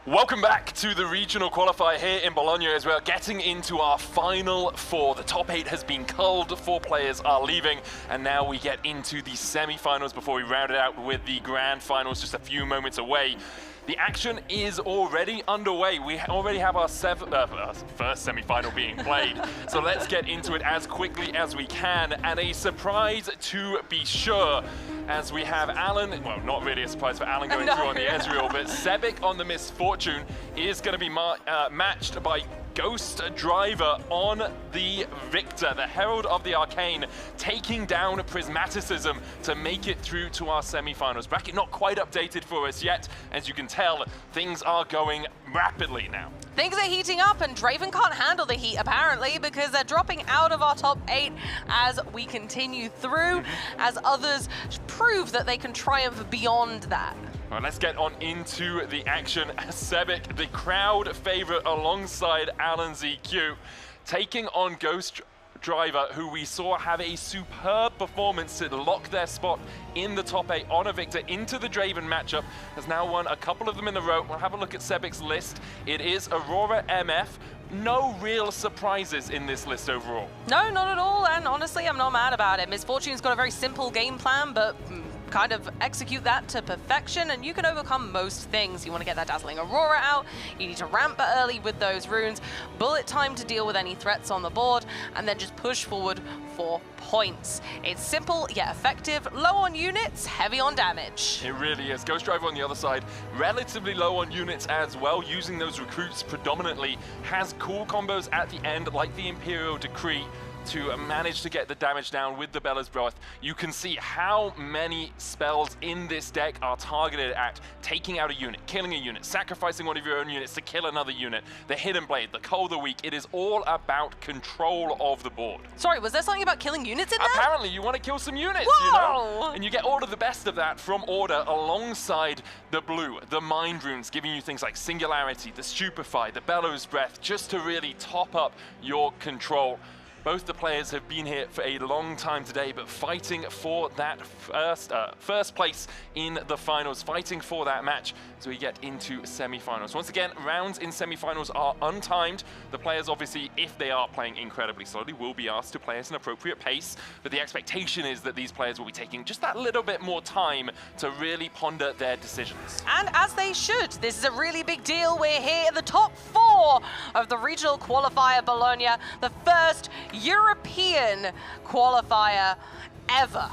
Welcome back to the regional qualifier here in Bologna as we're getting into our final four. The top 8 has been culled, 4 players are leaving, and now we get into the semi-finals before we round it out with the grand finals just a few moments away. The action is already underway. We already have our first semi-final being played. So let's get into it as quickly as we can. And a surprise to be sure, as we have Alan, well, not really a surprise for Alan going through on the Ezreal, but Sebiqqqqqqqqqq on the Misfortune is going to be matched by Ghosterdriver on the Viktor, the Herald of the Arcane, taking down Prismaticism to make it through to our semi-finals. Bracket not quite updated for us yet. As you can tell, things are going rapidly now. Things are heating up, and Draven can't handle the heat, apparently, because they're dropping out of our top 8 as we continue through, as others prove that they can triumph beyond that. All right, let's get on into the action. Sebiqqqqqqqqqq, the crowd favorite alongside Alan ZQ, taking on Ghosterdriver, who we saw have a superb performance to lock their spot in the top 8 on a Viktor into the Draven matchup. Has now won a couple of them in a row. We'll have a look at Sebiqqqqqqq's list. It is Aurora MF. No real surprises in this list overall. No, not at all, and honestly, I'm not mad about it. Misfortune's got a very simple game plan, but kind of execute that to perfection, and you can overcome most things. You want to get that Dazzling Aurora out, you need to ramp early with those runes, bullet time to deal with any threats on the board, and then just push forward for points. It's simple yet effective, low on units, heavy on damage. It really is. Ghostdriver on the other side, relatively low on units as well, using those recruits predominantly, has cool combos at the end like the Imperial Decree to manage to get the damage down with the Bella's Breath. You can see how many spells in this deck are targeted at taking out a unit, killing a unit, sacrificing one of your own units to kill another unit. The Hidden Blade, the Cull of the Weak, it is all about control of the board. Sorry, was there something about killing units in there? Apparently, you want to kill some units, Whoa! You know? And you get all of the best of that from Order alongside the blue, the Mind Runes, giving you things like Singularity, the Stupefy, the Bellows Breath, just to really top up your control. Both the players have been here for a long time today, but fighting for that first place in the finals, fighting for that match as we get into semi-finals. Once again, rounds in semi-finals are untimed. The players, obviously, if they are playing incredibly slowly, will be asked to play at an appropriate pace, but the expectation is that these players will be taking just that little bit more time to really ponder their decisions. And as they should. This is a really big deal. We're here in the top 4 of the regional qualifier Bologna, the first European qualifier ever.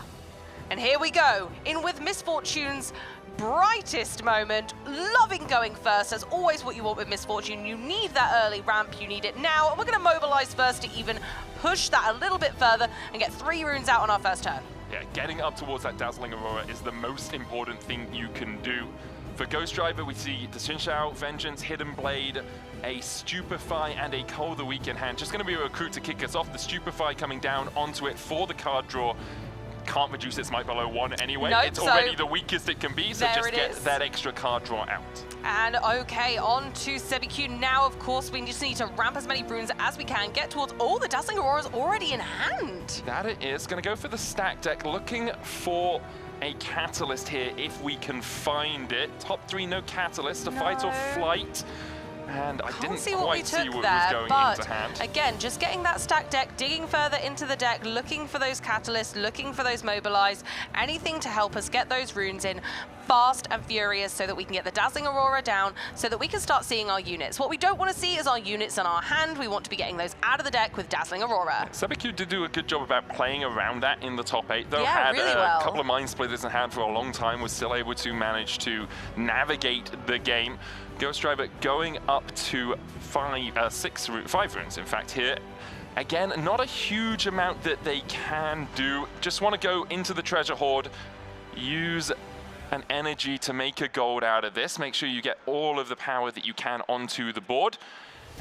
And here we go, in with Misfortune's brightest moment, loving going first. That's always what you want with Misfortune. You need that early ramp, you need it now. We're gonna mobilize first to even push that a little bit further and get 3 runes out on our first turn. Yeah, getting up towards that Dazzling Aurora is the most important thing you can do. For Ghostdriver, we see the Xinxiao, Vengeance, Hidden Blade, a Stupefy, and a Cull of the Weak in hand. Just going to be a recruit to kick us off. The Stupefy coming down onto it for the card draw. Can't reduce its might below 1 anyway. Nope, it's already the weakest it can be, so just get that extra card draw out. And okay, on to Sebiqqqqqqqq. Now, of course, we just need to ramp as many runes as we can, get towards all the Dazzling Aurora's already in hand. That it is. Going to go for the stack deck, looking for a catalyst here if we can find it. Top 3, no catalyst, a fight or flight. And I didn't quite see what was going into hand. Again, just getting that stack deck, digging further into the deck, looking for those catalysts, looking for those mobilize, anything to help us get those runes in fast and furious so that we can get the Dazzling Aurora down, so that we can start seeing our units. What we don't want to see is our units in our hand. We want to be getting those out of the deck with Dazzling Aurora. Sebiqqqqqqqq did do a good job about playing around that in the top 8, though. Yeah, had really a couple of Mind Splitters in hand for a long time, was still able to manage to navigate the game. Ghostdriver going up to 5 runes, in fact, here. Again, not a huge amount that they can do. Just want to go into the treasure hoard, use an energy to make a gold out of this. Make sure you get all of the power that you can onto the board.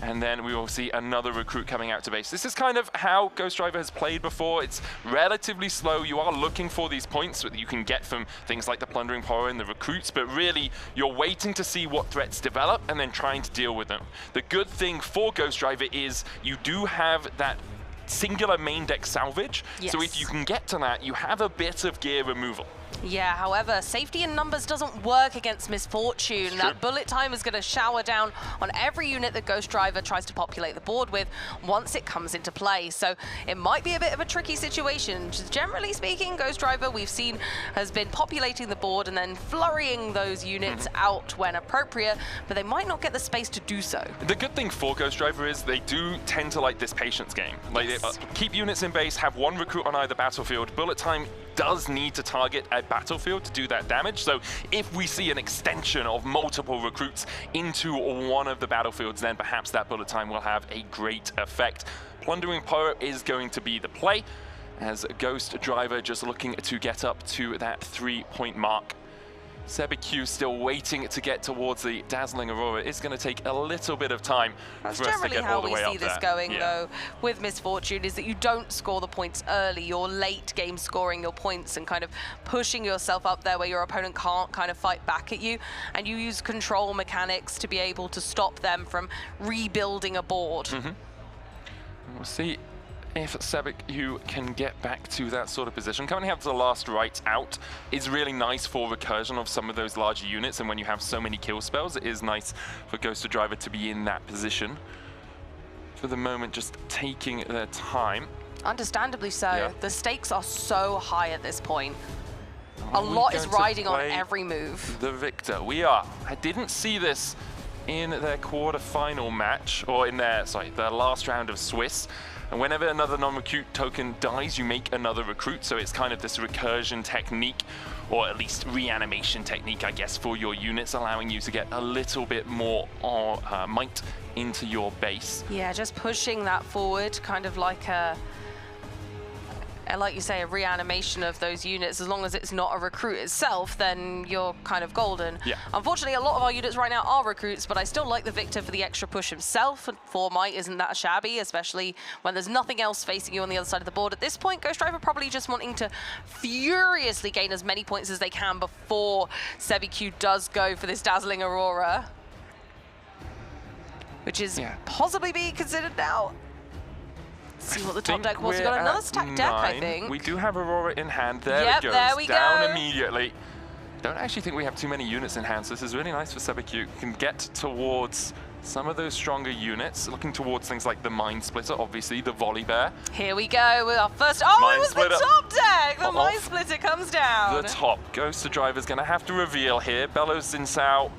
And then we will see another recruit coming out to base. This is kind of how Ghostdriver has played before. It's relatively slow. You are looking for these points that you can get from things like the Plundering Power and the recruits, but really you're waiting to see what threats develop and then trying to deal with them. The good thing for Ghostdriver is you do have that singular main deck salvage. Yes. So if you can get to that, you have a bit of gear removal. Yeah, however, safety in numbers doesn't work against Misfortune. That bullet time is going to shower down on every unit that Ghosterdriver tries to populate the board with once it comes into play. So it might be a bit of a tricky situation. Just generally speaking, Ghosterdriver, we've seen, has been populating the board and then flurrying those units out when appropriate, but they might not get the space to do so. The good thing for Ghosterdriver is they do tend to like this patience game. Like, they, keep units in base, have one recruit on either battlefield. Bullet time does need to target a battlefield to do that damage. So if we see an extension of multiple recruits into one of the battlefields, then perhaps that bullet time will have a great effect. Plundering Pyro is going to be the play, as Ghosterdriver just looking to get up to that 3-point mark. Sebiqqqqqqqqqq still waiting to get towards the dazzling Aurora. It's going to take a little bit of time for us to get all the way up there. That's generally how we see this going, though, with Misfortune, is that you don't score the points early. You're late game scoring your points and kind of pushing yourself up there where your opponent can't kind of fight back at you. And you use control mechanics to be able to stop them from rebuilding a board. We'll see if Sebiqqqqqqqqqq can get back to that sort of position. Currently have the last right out is really nice for recursion of some of those larger units, and when you have so many kill spells, it is nice for Ghosterdriver to be in that position. For the moment, just taking their time. Understandably so. Yeah. The stakes are so high at this point. A lot is riding on every move. The Viktor. We are. I didn't see this in their quarter-final match, or in their, their last round of Swiss. And whenever another non-recruit token dies, you make another recruit. So it's kind of this recursion technique, or at least reanimation technique, I guess, for your units, allowing you to get a little bit more might into your base. Yeah, just pushing that forward, kind of like a, like you say, a reanimation of those units. As long as it's not a recruit itself, then you're kind of golden. Yeah. Unfortunately, a lot of our units right now are recruits, but I still like the Viktor for the extra push himself. And 4 might isn't that shabby, especially when there's nothing else facing you on the other side of the board. At this point, Ghosterdriver probably just wanting to furiously gain as many points as they can before Sebiqqqqqqqqqq does go for this dazzling Aurora, which is possibly being considered now. See what the top deck was. We got another stacked deck, I think. We do have Aurora in hand. There it goes. There we down go. Immediately. Don't actually think we have too many units in hand, so this is really nice for Sebiqqqqqqqq. Can get towards some of those stronger units, looking towards things like the Mind Splitter, obviously, the Volley Bear. Here we go with our first. Oh, it was the top deck! The Mind Splitter comes down. The top. Ghosterdriver's going to have to reveal here. Bellows Zinsao,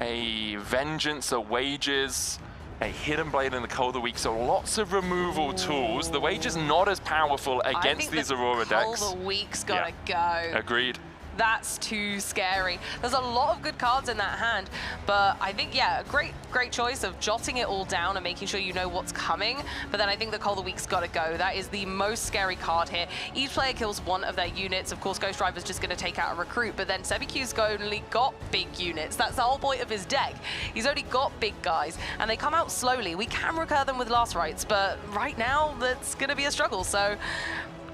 a Vengeance, a Wages, a Hidden Blade in the Cold of the Week, so lots of removal tools. The Wage is not as powerful against these Aurora decks. Cold of the Week's gotta go. Agreed. That's too scary. There's a lot of good cards in that hand, but I think, yeah, a great choice of jotting it all down and making sure you know what's coming. But then I think the Cold of the Week's gotta go. That is the most scary card here. Each player kills one of their units. Of course, Ghosterdriver's just gonna take out a recruit, but then Sebiqqqqqqq's only got big units. That's the whole point of his deck. He's only got big guys, and they come out slowly. We can recur them with last rights, but right now, that's gonna be a struggle. So,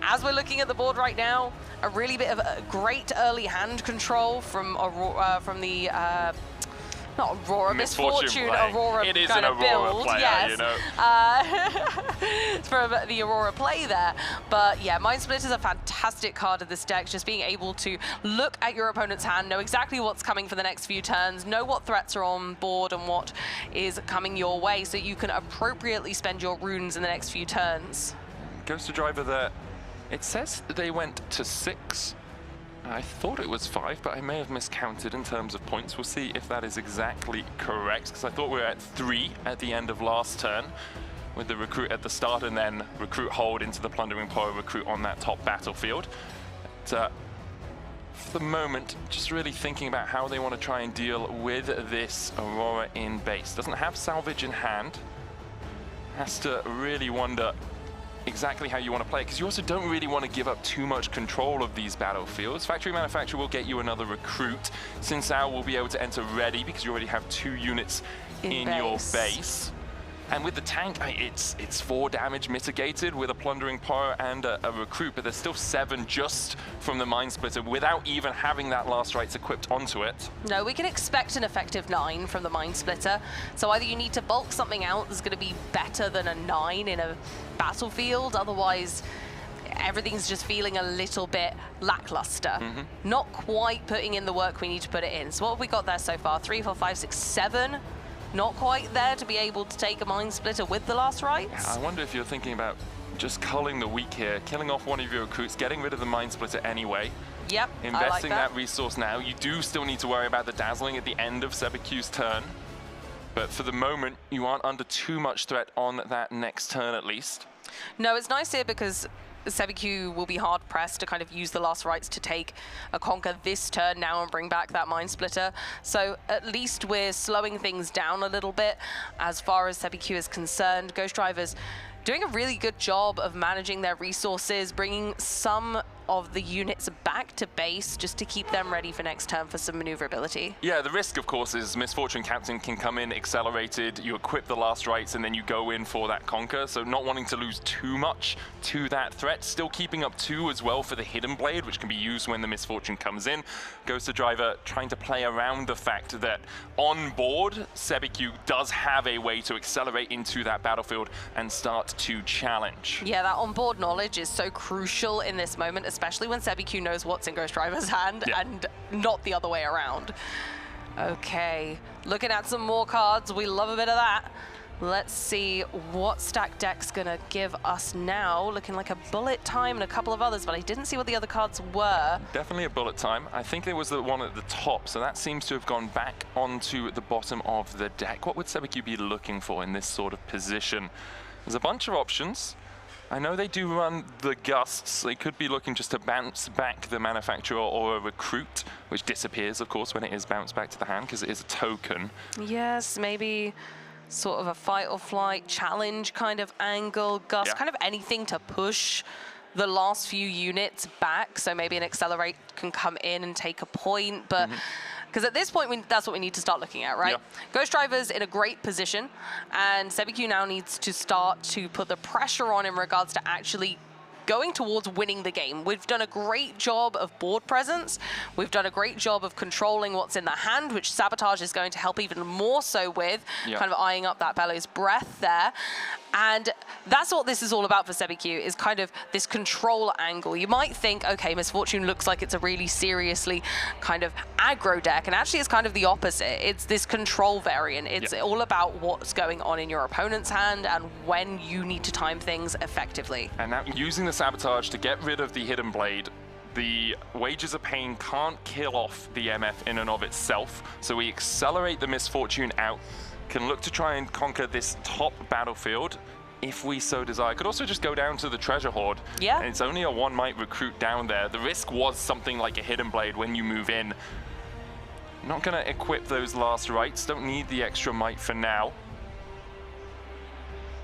as we're looking at the board right now, a really bit of a great early hand control from Aurora, from the not Aurora, Misfortune Aurora it is kind an of Aurora build, player, yes. You know. From the Aurora play there. But yeah, Mind Split is a fantastic card of this deck, just being able to look at your opponent's hand, know exactly what's coming for the next few turns, know what threats are on board and what is coming your way, so you can appropriately spend your runes in the next few turns. Ghosterdriver there. It says they went to 6. I thought it was 5, but I may have miscounted in terms of points. We'll see if that is exactly correct, because I thought we were at 3 at the end of last turn, with the recruit at the start and then recruit hold into the Plundering Pyro recruit on that top battlefield. But, for the moment, just really thinking about how they want to try and deal with this Aurora in base. Doesn't have salvage in hand. Has to really wonder exactly how you want to play it, because you also don't really want to give up too much control of these battlefields. Factory Manufacturer will get you another recruit. Sinsao will be able to enter ready because you already have 2 units in your base. And with the tank, it's 4 damage mitigated with a Plundering Pyro and a recruit, but there's still 7 just from the Mind Splitter without even having that last rights equipped onto it. No, we can expect an effective 9 from the Mind Splitter. So either you need to bulk something out that's going to be better than a 9 in a battlefield, otherwise everything's just feeling a little bit lackluster. Not quite putting in the work we need to put it in. So what have we got there so far? 3, 4, 5, 6, 7. Not quite there to be able to take a Mind Splitter with the last rights. I wonder if you're thinking about just culling the weak here, killing off one of your recruits, getting rid of the Mind Splitter anyway. Yep, Investing I like that resource now. You do still need to worry about the dazzling at the end of Sebiqqqqqq's turn. But for the moment, you aren't under too much threat on that next turn at least. No, it's nice here because Sebiqqqqqq will be hard-pressed to kind of use the last rights to take a Conquer this turn now and bring back that Mind Splitter. So at least we're slowing things down a little bit as far as Sebiqqqqqq is concerned. Ghostdriver's doing a really good job of managing their resources, bringing some of the units back to base just to keep them ready for next turn for some maneuverability. Yeah, the risk, of course, is Misfortune Captain can come in accelerated, you equip the last rights, and then you go in for that Conquer. So not wanting to lose too much to that threat. Still keeping up 2 as well for the Hidden Blade, which can be used when the Misfortune comes in. Ghosterdriver trying to play around the fact that on board, Sebiqqqqqq does have a way to accelerate into that battlefield and start to challenge. Yeah, that onboard knowledge is so crucial in this moment, especially when Sebiqqqqqq knows what's in Ghostdriver's hand and not the other way around. Okay, looking at some more cards. We love a bit of that. Let's see what stack deck's gonna give us now. Looking like a Bullet Time and a couple of others, but I didn't see what the other cards were. Definitely a Bullet Time. I think there was the one at the top, so that seems to have gone back onto the bottom of the deck. What would Sebiqqqqqq be looking for in this sort of position? There's a bunch of options. I know they do run the Gusts. They could be looking just to bounce back the Manufacturer or a Recruit, which disappears, of course, when it is bounced back to the hand because it is a token. Yes, maybe sort of a fight or flight challenge kind of angle, Gust, kind of anything to push the last few units back. So maybe an Accelerate can come in and take a point, but because at this point, that's what we need to start looking at, right? Ghostdriver's in a great position, and Sebiqqqqqq now needs to start to put the pressure on in regards to actually going towards winning the game. We've done a great job of board presence. We've done a great job of controlling what's in the hand, which Sabotage is going to help even more so with, kind of eyeing up that Bellows Breath there. And that's what this is all about for Sebiqqqqqq, is kind of this control angle. You might think, okay, Misfortune looks like it's a really seriously kind of aggro deck, and actually it's kind of the opposite. It's this control variant. It's all about what's going on in your opponent's hand and when you need to time things effectively. And now using the Sabotage to get rid of the Hidden Blade, the Wages of Pain can't kill off the MF in and of itself, so we accelerate the Misfortune out, can look to try and conquer this top battlefield if we so desire. Could also just go down to the Treasure Hoard. And it's only a 1 might recruit down there. The risk was something like a Hidden Blade when you move in. Not gonna equip those last rights, don't need the extra might for now.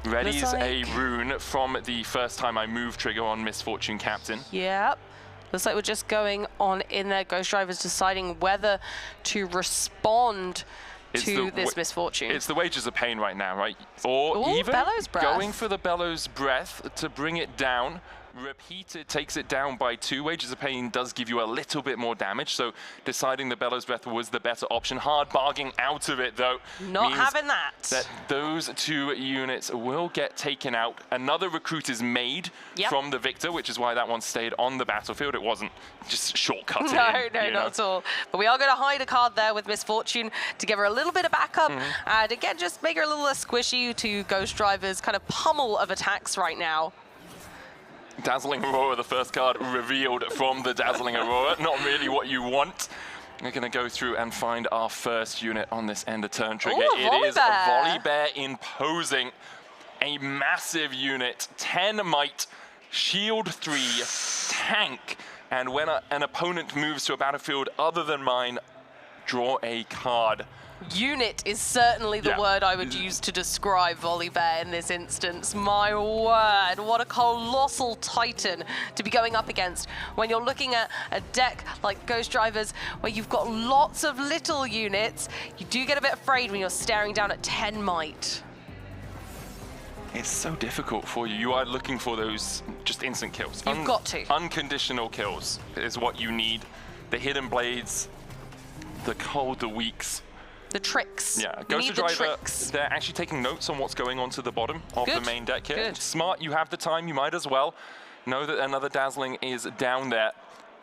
Readies a rune from the first time I move trigger on Misfortune Captain. Yep. Looks like we're just going on in there. Ghostdriver's deciding whether to respond to this Misfortune. It's the Wages of Pain right now, right? Or even Bellows Breath. Going for the Bellows Breath to bring it down. Repeated takes it down by 2. Wages of Pain does give you a little bit more damage, so deciding the Bellows Breath was the better option. Hard bargaining out of it, though. Not having that. Those 2 units will get taken out. Another recruit is made from the Viktor, which is why that one stayed on the battlefield. It wasn't just shortcutted No, not at all. But we are going to hide a card there with Misfortune to give her a little bit of backup. And again, just make her a little less squishy to Ghostdriver's kind of pummel of attacks right now. Dazzling Aurora, the first card revealed from the Dazzling Aurora. Not really what you want. We're going to go through and find our first unit on this end of turn trigger. It is Volibear imposing a massive unit. 10 might, shield 3, tank. And when an opponent moves to a battlefield other than mine, draw a card. Unit is certainly the word I would use to describe Volibear in this instance. My word, what a colossal titan to be going up against when you're looking at a deck like Ghostdriver's where you've got lots of little units. You do get a bit afraid when you're staring down at 10 might. It's so difficult for you. You are looking for those just instant kills. You've got to. Unconditional kills is what you need. The Hidden Blades, the Cold, the Weaks. The tricks. Yeah, Ghosterdriver, they're actually taking notes on what's going on to the bottom of the main deck here. Smart, you have the time, you might as well. know that another Dazzling is down there.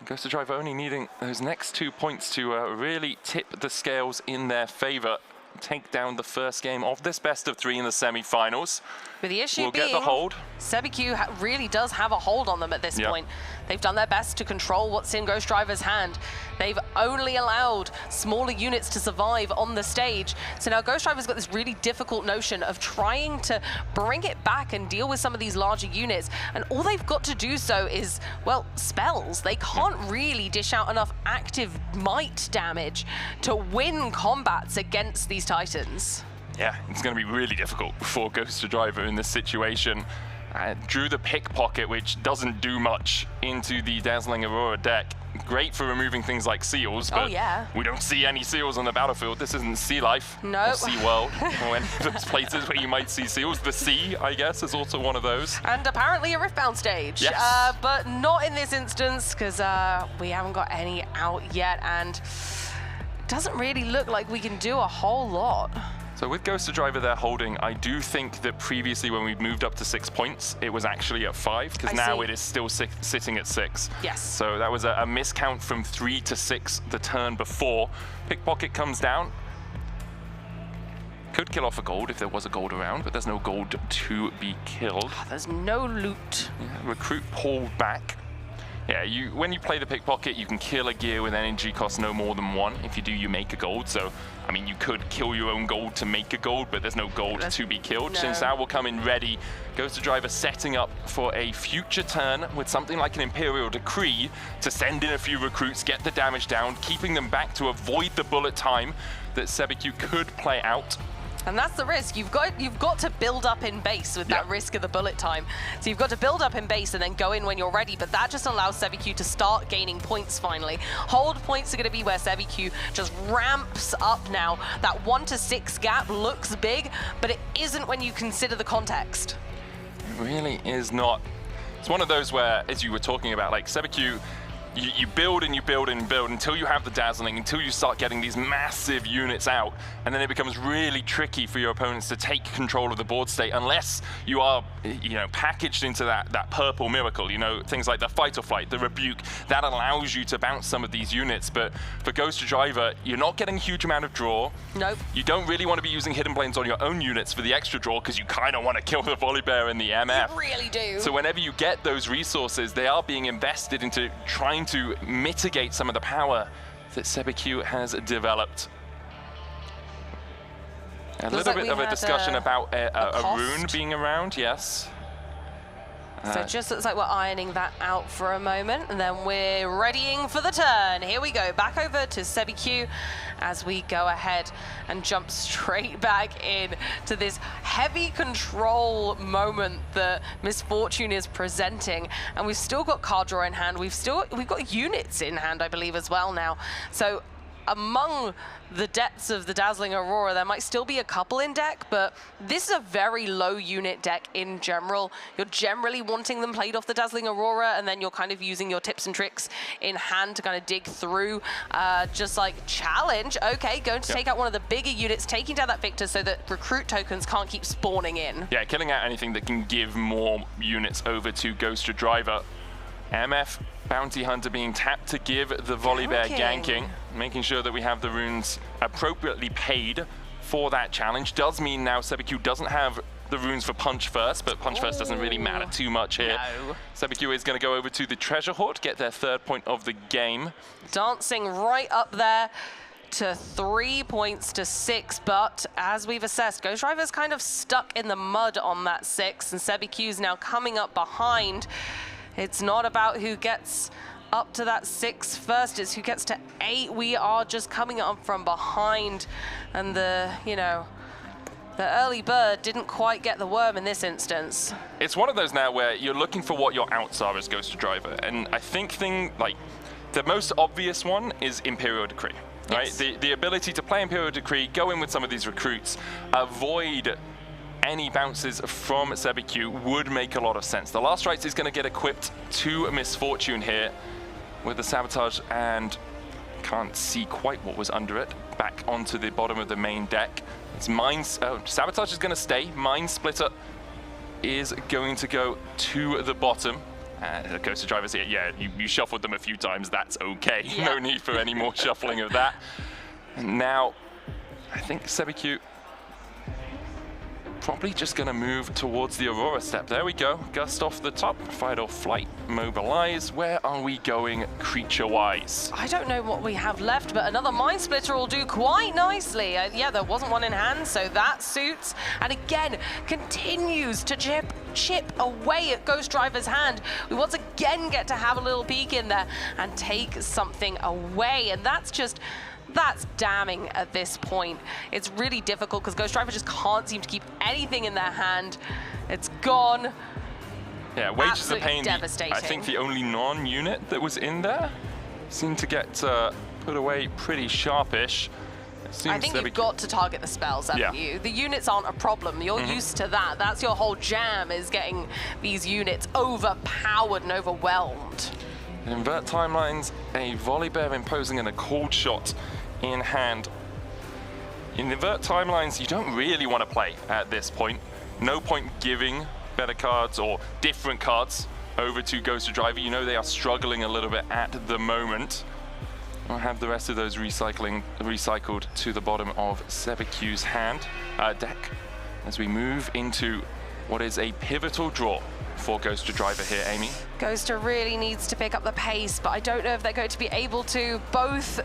Ghosterdriver only needing those next 2 points to really tip the scales in their favor. Take down the first game of this best of 3 in the semi-finals. But the issue we'll being, get the hold. Sebiqqqqqqqqqq really does have a hold on them at this point. They've done their best to control what's in Ghostdriver's hand. They've only allowed smaller units to survive on the stage. So now Ghostdriver's got this really difficult notion of trying to bring it back and deal with some of these larger units. And all they've got to do so is, well, spells. They can't really dish out enough active might damage to win combats against these Titans. Yeah, it's going to be really difficult for Ghosterdriver in this situation. Drew the Pickpocket, which doesn't do much into the Dazzling Aurora deck. Great for removing things like seals, but we don't see any seals on the battlefield. This isn't Sea Life or Sea World or any of those places where you might see seals. The sea, I guess, is also one of those. And apparently a Riftbound stage, but not in this instance because we haven't got any out yet, and it doesn't really look like we can do a whole lot. So with Ghosterdriver they're holding, I do think that previously when we moved up to 6 points, it was actually at 5, because now it is still sitting at 6. Yes. So that was a miscount from 3 to 6 the turn before. Pickpocket comes down. Could kill off a gold if there was a gold around, but there's no gold to be killed. There's no loot. Yeah, recruit pulled back. Yeah, when you play the Pickpocket, you can kill a gear with energy cost no more than 1. If you do, you make a gold. So, I mean, you could kill your own gold to make a gold, but there's no gold to be killed. No. Since that will come in ready, Ghosterdriver setting up for a future turn with something like an Imperial Decree to send in a few recruits, get the damage down, keeping them back to avoid the bullet time that Sebiqqqqqqqqqq could play out. And that's the risk. You've got to build up in base with that risk of the bullet time. So you've got to build up in base and then go in when you're ready, but that just allows Sebiqqqqqqqq to start gaining points finally. Hold points are going to be where Sebiqqqqqqqq just ramps up now. That 1 to 6 gap looks big, but it isn't when you consider the context. It really is not. It's one of those where, as you were talking about, like Sebiqqqqqqqq, you build and you build and build until you have the Dazzling, until you start getting these massive units out, and then it becomes really tricky for your opponents to take control of the board state unless you are, packaged into that purple miracle, things like the Fight or Flight, the Rebuke, that allows you to bounce some of these units. But for Ghosterdriver, you're not getting a huge amount of draw. Nope. You don't really want to be using Hidden Blades on your own units for the extra draw because you kind of want to kill the Volley Bear and the MF. You really do. So whenever you get those resources, they are being invested into trying to mitigate some of the power that Sebiqqqqqqqq has developed. A little bit of a discussion about a rune being around, yes. So it just looks like we're ironing that out for a moment, and then we're readying for the turn. Here we go, back over to Sebiqqqqqqqq as we go ahead and jump straight back in to this heavy control moment that Misfortune is presenting. And we've still got card draw in hand. We've got units in hand, I believe, as well now. So among the depths of the Dazzling Aurora, there might still be a couple in deck, but this is a very low unit deck in general. You're generally wanting them played off the Dazzling Aurora, and then you're kind of using your tips and tricks in hand to kind of dig through. Just like challenge, okay, going to take out one of the bigger units, taking down that Viktor so that recruit tokens can't keep spawning in. Yeah, killing out anything that can give more units over to Ghosterdriver. MF Bounty Hunter being tapped to give the Volley Bear ganking, making sure that we have the runes appropriately paid for that challenge. Does mean now Sebiqqqqqqqq doesn't have the runes for Punch First, but Punch First doesn't really matter too much here. No. Sebiqqqqqqqq is going to go over to the Treasure Hoard, get their 3rd point of the game. Dancing right up there to 3 points to 6, but as we've assessed, Ghostdriver's kind of stuck in the mud on that 6, and Sebiqqqqqqq's now coming up behind. It's not about who gets up to that 6 first, it's who gets to 8. We are just coming up from behind, and the early bird didn't quite get the worm in this instance. It's one of those now where you're looking for what your outs are as Ghosterdriver, and I think the most obvious one is Imperial Decree, right? Yes. The ability to play Imperial Decree, go in with some of these recruits, avoid any bounces from Sebiqqqqqqqq would make a lot of sense. The Last Rites is going to get equipped to Misfortune here with the Sabotage, and can't see quite what was under it. Back onto the bottom of the main deck. It's Sabotage is going to stay. Mind Splitter is going to go to the bottom. Ghosterdriver's here. Yeah, you shuffled them a few times. That's okay. Yeah. No need for any more shuffling of that. And now, I think Sebiqqqqqqqqqq probably just going to move towards the Aurora step. There we go. Gust off the top. Fight or flight. Mobilize. Where are we going creature-wise? I don't know what we have left, but another Mind Splitter will do quite nicely. Yeah, there wasn't one in hand, so that suits. And again, continues to chip away at Ghostdriver's hand. We once again get to have a little peek in there and take something away. And that's damning at this point. It's really difficult because Ghostdriver just can't seem to keep anything in their hand. It's gone. Yeah, Wages of Absolutely Pain, devastating. I think the only non-unit that was in there seemed to get put away pretty sharpish. I think you've got to target the spells, haven't you? The units aren't a problem. You're used to that. That's your whole jam, is getting these units overpowered and overwhelmed. Invert timelines, a volley bear imposing and a cold shot in hand. In invert timelines, you don't really want to play at this point. No point giving better cards or different cards over to Ghosterdriver. You know they are struggling a little bit at the moment. I'll have the rest of those recycled to the bottom of Sebiqqqqqqq's deck as we move into what is a pivotal draw for Ghosterdriver here, Amy. Ghoster really needs to pick up the pace, but I don't know if they're going to be able to. Both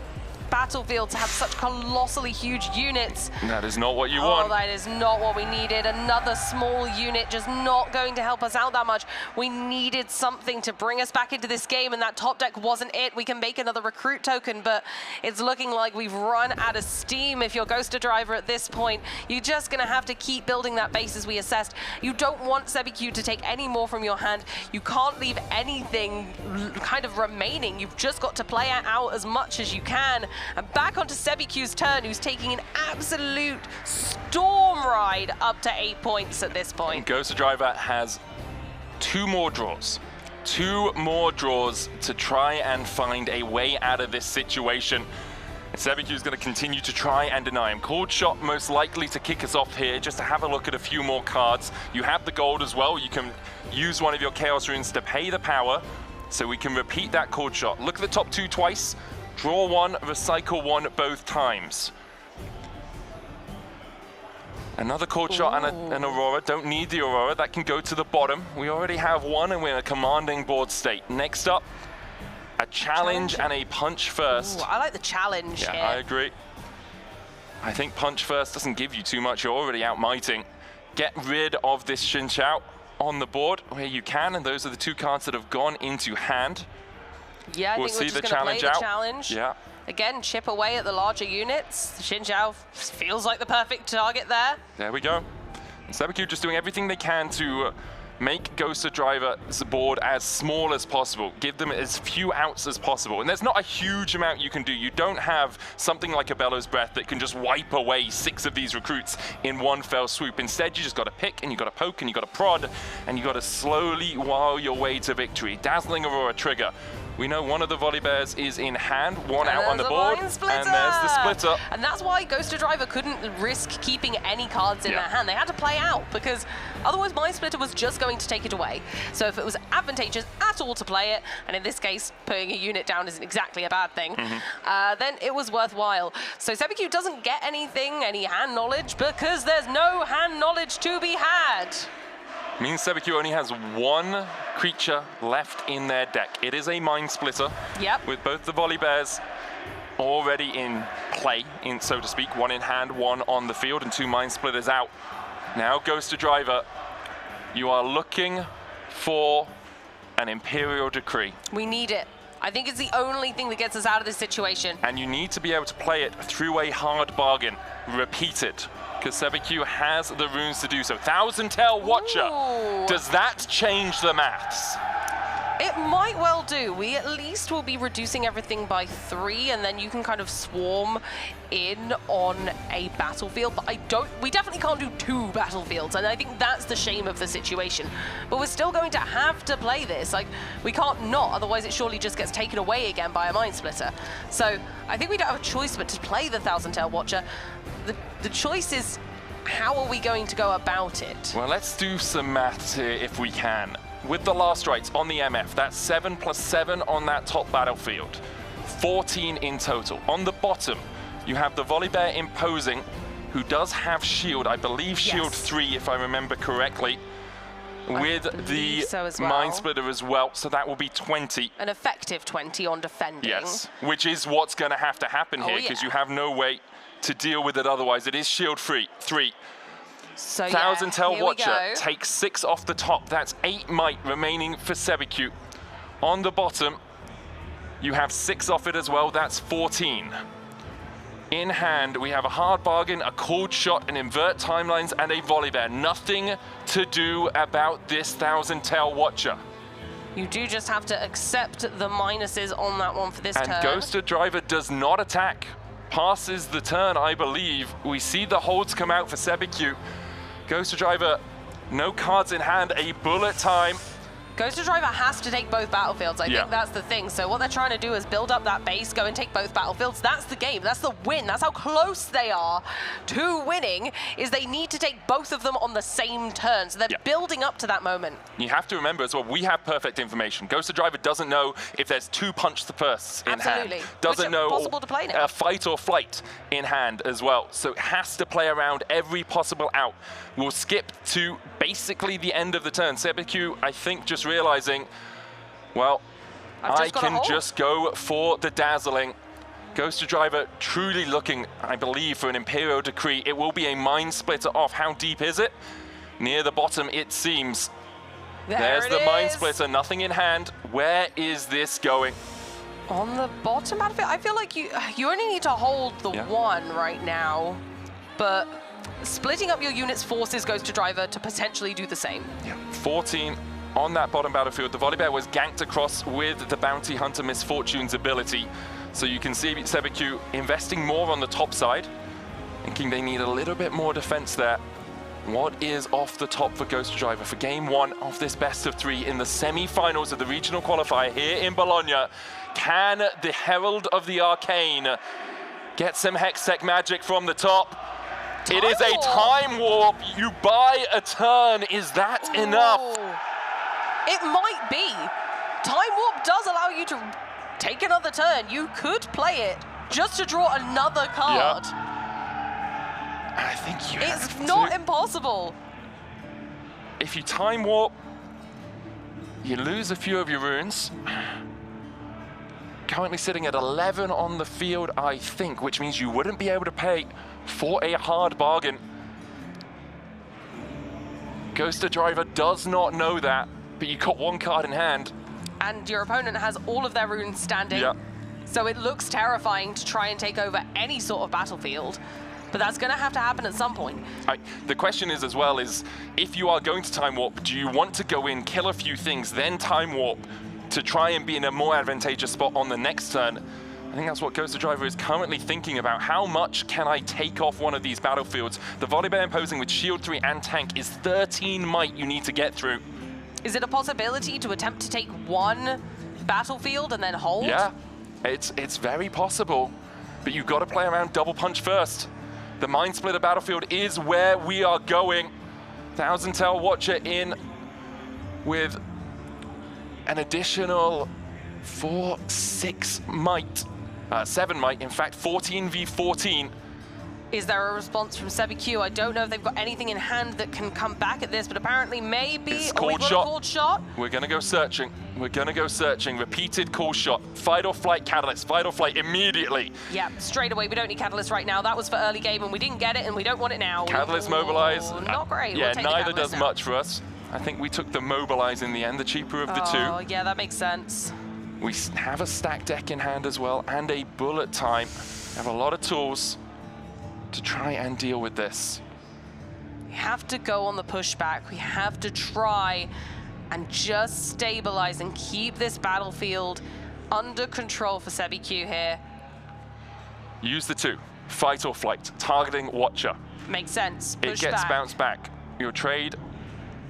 battlefields have such colossally huge units. That is not what you want. Oh, that is not what we needed. Another small unit just not going to help us out that much. We needed something to bring us back into this game, and that top deck wasn't it. We can make another recruit token, but it's looking like we've run out of steam. If you're Ghosterdriver at this point, you're just gonna have to keep building that base as we assessed. You don't want Sebiqqqqqqqqqq to take any more from your hand. You can't leave anything kind of remaining. You've just got to play it out as much as you can. And back onto Sebiqqqqqqq's turn, who's taking an absolute storm ride up to 8 points at this point. Ghosterdriver has two more draws. Two more draws to try and find a way out of this situation. Sebiqqqqqqq's is going to continue to try and deny him. Cold shot most likely to kick us off here, just to have a look at a few more cards. You have the gold as well. You can use one of your Chaos Runes to pay the power, so we can repeat that cold shot. Look at the top two twice. Draw one, recycle one both times. Another cold shot and an Aurora. Don't need the Aurora. That can go to the bottom. We already have one and we're in a commanding board state. Next up, a challenge and a punch first. Ooh, I like the challenge here. I agree. I think punch first doesn't give you too much. You're already outmighting. Get rid of this Xin Chao on the board where you can, and those are the two cards that have gone into hand. Yeah, I we'll think we're see just the going to play challenge the out. challenge. Yeah. Again, chip away at the larger units. Xin Chao feels like the perfect target there. There we go. Sebiqqqqqqqq just doing everything they can to make Ghosterdriver's board as small as possible. Give them as few outs as possible. And there's not a huge amount you can do. You don't have something like a Bellows Breath that can just wipe away 6 of these recruits in one fell swoop. Instead, you just got to pick and you got to poke and you got to prod and you got to slowly while your way to victory. Dazzling Aurora trigger. We know one of the volley bears is in hand, one out on the board, and there's the splitter. And that's why Ghosterdriver couldn't risk keeping any cards in their hand. They had to play out, because otherwise Mind Splitter was just going to take it away. So if it was advantageous at all to play it, and in this case, putting a unit down isn't exactly a bad thing, then it was worthwhile. So Sebiqqqqqqqq doesn't get anything, any hand knowledge, because there's no hand knowledge to be had. Means Sebiqqqqqqqq only has one creature left in their deck. It is a Mind Splitter. Yep. With both the volley bears already in play, so to speak. One in hand, one on the field, and 2 Mind Splitters out. Now Ghosterdriver, you are looking for an Imperial Decree. We need it. I think it's the only thing that gets us out of this situation. And you need to be able to play it through a hard bargain. Repeat it. Because Sebiqqqqqq has the runes to do so. Thousand Tail Watcher. Ooh. Does that change the maths? It might well do. We at least will be reducing everything by 3, and then you can kind of swarm in on a battlefield. But we definitely can't do 2 battlefields, and I think that's the shame of the situation. But we're still going to have to play this. Like, we can't not, otherwise it surely just gets taken away again by a Mind Splitter. So I think we don't have a choice but to play the Thousand Tail Watcher. The choice is, how are we going to go about it? Well, let's do some maths here if we can. with the last rights on the MF, that's 7 + 7 on that top battlefield. 14 in total. On the bottom, you have the Volibear imposing, who does have shield, I believe shield 3 if I remember correctly, with the Mind Splitter as well, so that will be 20. An effective 20 on defending. Yes, which is what's going to have to happen here, because you have no way to deal with it otherwise. It is shield 3. So 1000 Tail Watcher takes 6 off the top. That's 8 might remaining for Sebiqqqqqqqqqq. On the bottom, you have 6 off it as well. That's 14. In hand, we have a hard bargain, a cold shot, an invert timelines, and a Volibear. Nothing to do about this 1000 Tail Watcher. You do just have to accept the minuses on that one for this turn. And Ghosterdriver does not attack. Passes the turn, I believe. We see the holds come out for Sebiqqqqqqqq. Ghosterdriver, no cards in hand, a bullet time. Ghosterdriver has to take both battlefields. I think that's the thing. So what they're trying to do is build up that base, go and take both battlefields. That's the game. That's the win. That's how close they are to winning, is they need to take both of them on the same turn. So they're building up to that moment. You have to remember as well, we have perfect information. Ghosterdriver doesn't know if there's 2 punch the firsts in hand. Doesn't know possible to play now. A fight or flight in hand as well. So it has to play around every possible out. We'll skip to basically the end of the turn. Sebiqqqqqqqq, I think, just realizing, well, I can just go for the dazzling. Ghosterdriver truly looking, I believe, for an Imperial Decree. It will be a Mind Splitter off. How deep is it? Near the bottom, it seems. There's the Mind Splitter, nothing in hand. Where is this going? On the bottom battlefield, I feel like you only need to hold the 1 right now, but splitting up your units forces Ghosterdriver to potentially do the same. 14 on that bottom battlefield. The Volibear was ganked across with the Bounty Hunter Misfortune's ability. So you can see Sebiqqqqqqqq investing more on the top side, thinking they need a little bit more defense there. What is off the top for Ghosterdriver for game 1 of this best of 3 in the semi-finals of the regional qualifier here in Bologna? Can the Herald of the Arcane get some Hextech magic from the top? It is a time warp. You buy a turn. Is that enough? It might be. Time warp does allow you to take another turn. You could play it just to draw another card. I think you have to. It's not impossible. If you time warp, you lose a few of your runes. Currently sitting at 11 on the field, I think, which means you wouldn't be able to pay for a hard bargain. Ghosterdriver does not know that, but you got 1 card in hand. And your opponent has all of their runes standing. So it looks terrifying to try and take over any sort of battlefield. But that's going to have to happen at some point. The question is as well is, if you are going to time warp, do you want to go in, kill a few things, then time warp to try and be in a more advantageous spot on the next turn? I think that's what Ghosterdriver is currently thinking about. How much can I take off one of these battlefields? The Volibear imposing with shield 3 and tank is 13 might you need to get through. Is it a possibility to attempt to take 1 battlefield and then hold? Yeah, it's very possible, but you've got to play around double punch first. The Mind Splitter battlefield is where we are going. 1000 Tail Watcher in with an additional 4, 6 might. 7 might, in fact, 14 v 14. Is there a response from Sebiqqqqqqqq? I don't know if they've got anything in hand that can come back at this, but apparently maybe it's we've got a cold shot. We're gonna go searching. We're gonna go searching. Repeated call shot. Fight or flight catalyst. Fight or flight immediately. Yeah, straight away. We don't need catalyst right now. That was for early game and we didn't get it and we don't want it now. Catalyst mobilize. Not great. Yeah, we'll neither does much for us. I think we took the mobilize in the end, the cheaper of the 2. Oh, yeah, that makes sense. We have a stack deck in hand as well and a bullet time. We have a lot of tools to try and deal with this. We have to go on the pushback. We have to try and just stabilize and keep this battlefield under control for Sebiqqqqqqqq here. Use the 2. Fight or flight. Targeting Watcher. Makes sense. Push it gets bounced back. You'll trade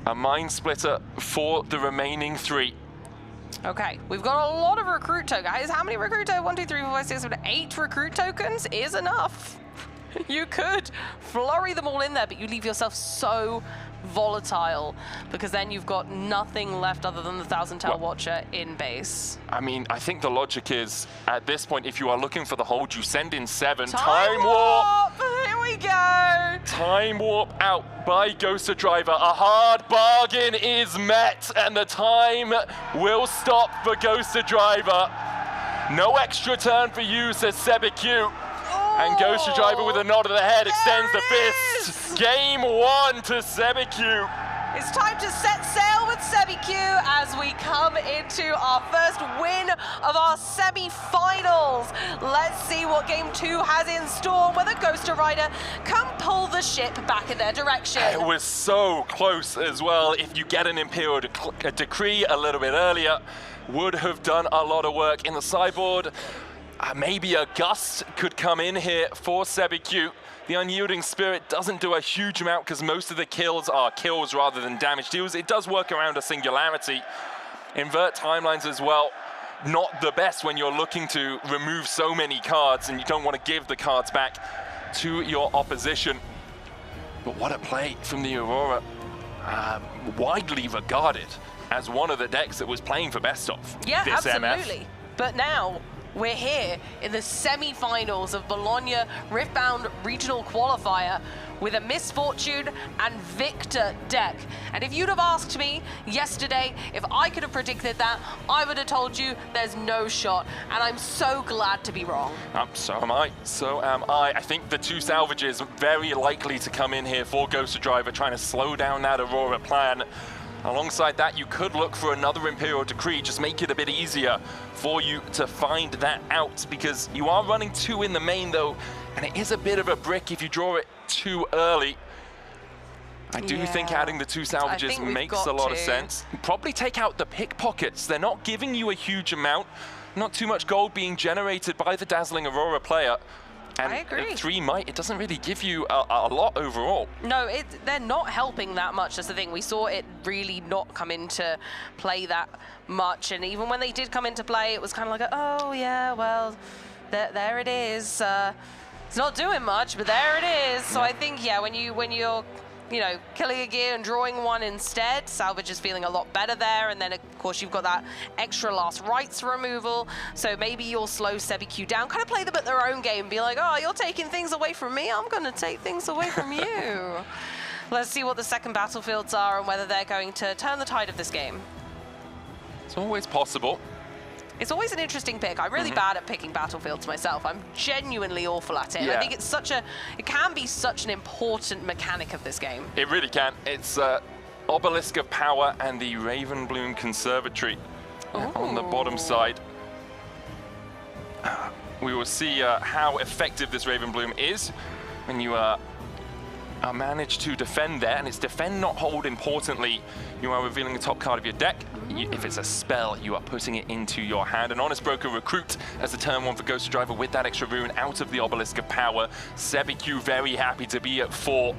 a Mind Splitter for the remaining 3. Okay, we've got a lot of recruit tokens. Guys, how many recruit tokens? 1, 2, 3, 4, 5, 6, 7, 8 recruit tokens is enough. You could flurry them all in there, but you leave yourself so volatile because then you've got nothing left other than the Thousand Tail Watcher in base. I mean, I think the logic is, at this point, if you are looking for the hold, you send in 7. Time warp! Here we go! Time warp out by Ghosterdriver. A hard bargain is met, and the time will stop for Ghosterdriver. No extra turn for you, says Sebiqqqqqqqqqq. And Ghosterdriver with a nod of the head extends the fist. Game 1 to Sebiqqqqqqqqqq. It's time to set sail with Sebiqqqqqqqqqq as we come into our first win of our semi-finals. Let's see what Game 2 has in store, whether Ghosterdriver can pull the ship back in their direction. It was so close as well. If you get an Imperial Decree a little bit earlier, would have done a lot of work in the sideboard. Maybe a gust could come in here for Sebiqqqqqqqq. The Unyielding Spirit doesn't do a huge amount because most of the kills are kills rather than damage deals. It does work around a singularity. Invert timelines as well. Not the best when you're looking to remove so many cards and you don't want to give the cards back to your opposition. But what a play from the Aurora. Widely regarded as one of the decks that was playing for best of yeah, this absolutely. MF. But now, we're here in the semi-finals of Bologna Riftbound Regional Qualifier with a Misfortune and Viktor deck. And if you'd have asked me yesterday if I could have predicted that, I would have told you there's no shot. And I'm so glad to be wrong. So am I. So am I. I think the 2 salvages very likely to come in here for Ghosterdriver, trying to slow down that Aurora plan. Alongside that, you could look for another Imperial Decree, just make it a bit easier for you to find that out, because you are running 2 in the main though, and it is a bit of a brick if you draw it too early. I do think adding the 2 salvages makes a lot of sense. Probably take out the pickpockets. They're not giving you a huge amount, not too much gold being generated by the Dazzling Aurora player. And I agree. 3 might, it doesn't really give you a lot overall. No, they're not helping that much. That's the thing. We saw it really not come into play that much. And even when they did come into play, it was kind of like, oh, yeah, well, there it is. It's not doing much, but there it is. So I think, yeah, when you're killing a gear and drawing 1 instead, salvage is feeling a lot better there. And then, of course, you've got that extra last rights removal. So maybe you'll slow Sebiqqqqqqqq down, kind of play them at their own game, be like, oh, you're taking things away from me, I'm going to take things away from you. Let's see what the second battlefields are and whether they're going to turn the tide of this game. It's always possible. It's always an interesting pick. I'm really bad at picking battlefields myself. I'm genuinely awful at it. Yeah. And I think it's it can be such an important mechanic of this game. It really can. It's Obelisk of Power and the Ravenbloom Conservatory on the bottom side. We will see how effective this Ravenbloom is when you manage to defend there, and it's defend not hold. Importantly, you are revealing the top card of your deck. If it's a spell, you are putting it into your hand. An Honest Broker Recruit as the turn 1 for Ghosterdriver with that extra rune out of the Obelisk of Power. Sebiqqqqqqqq very happy to be at 4,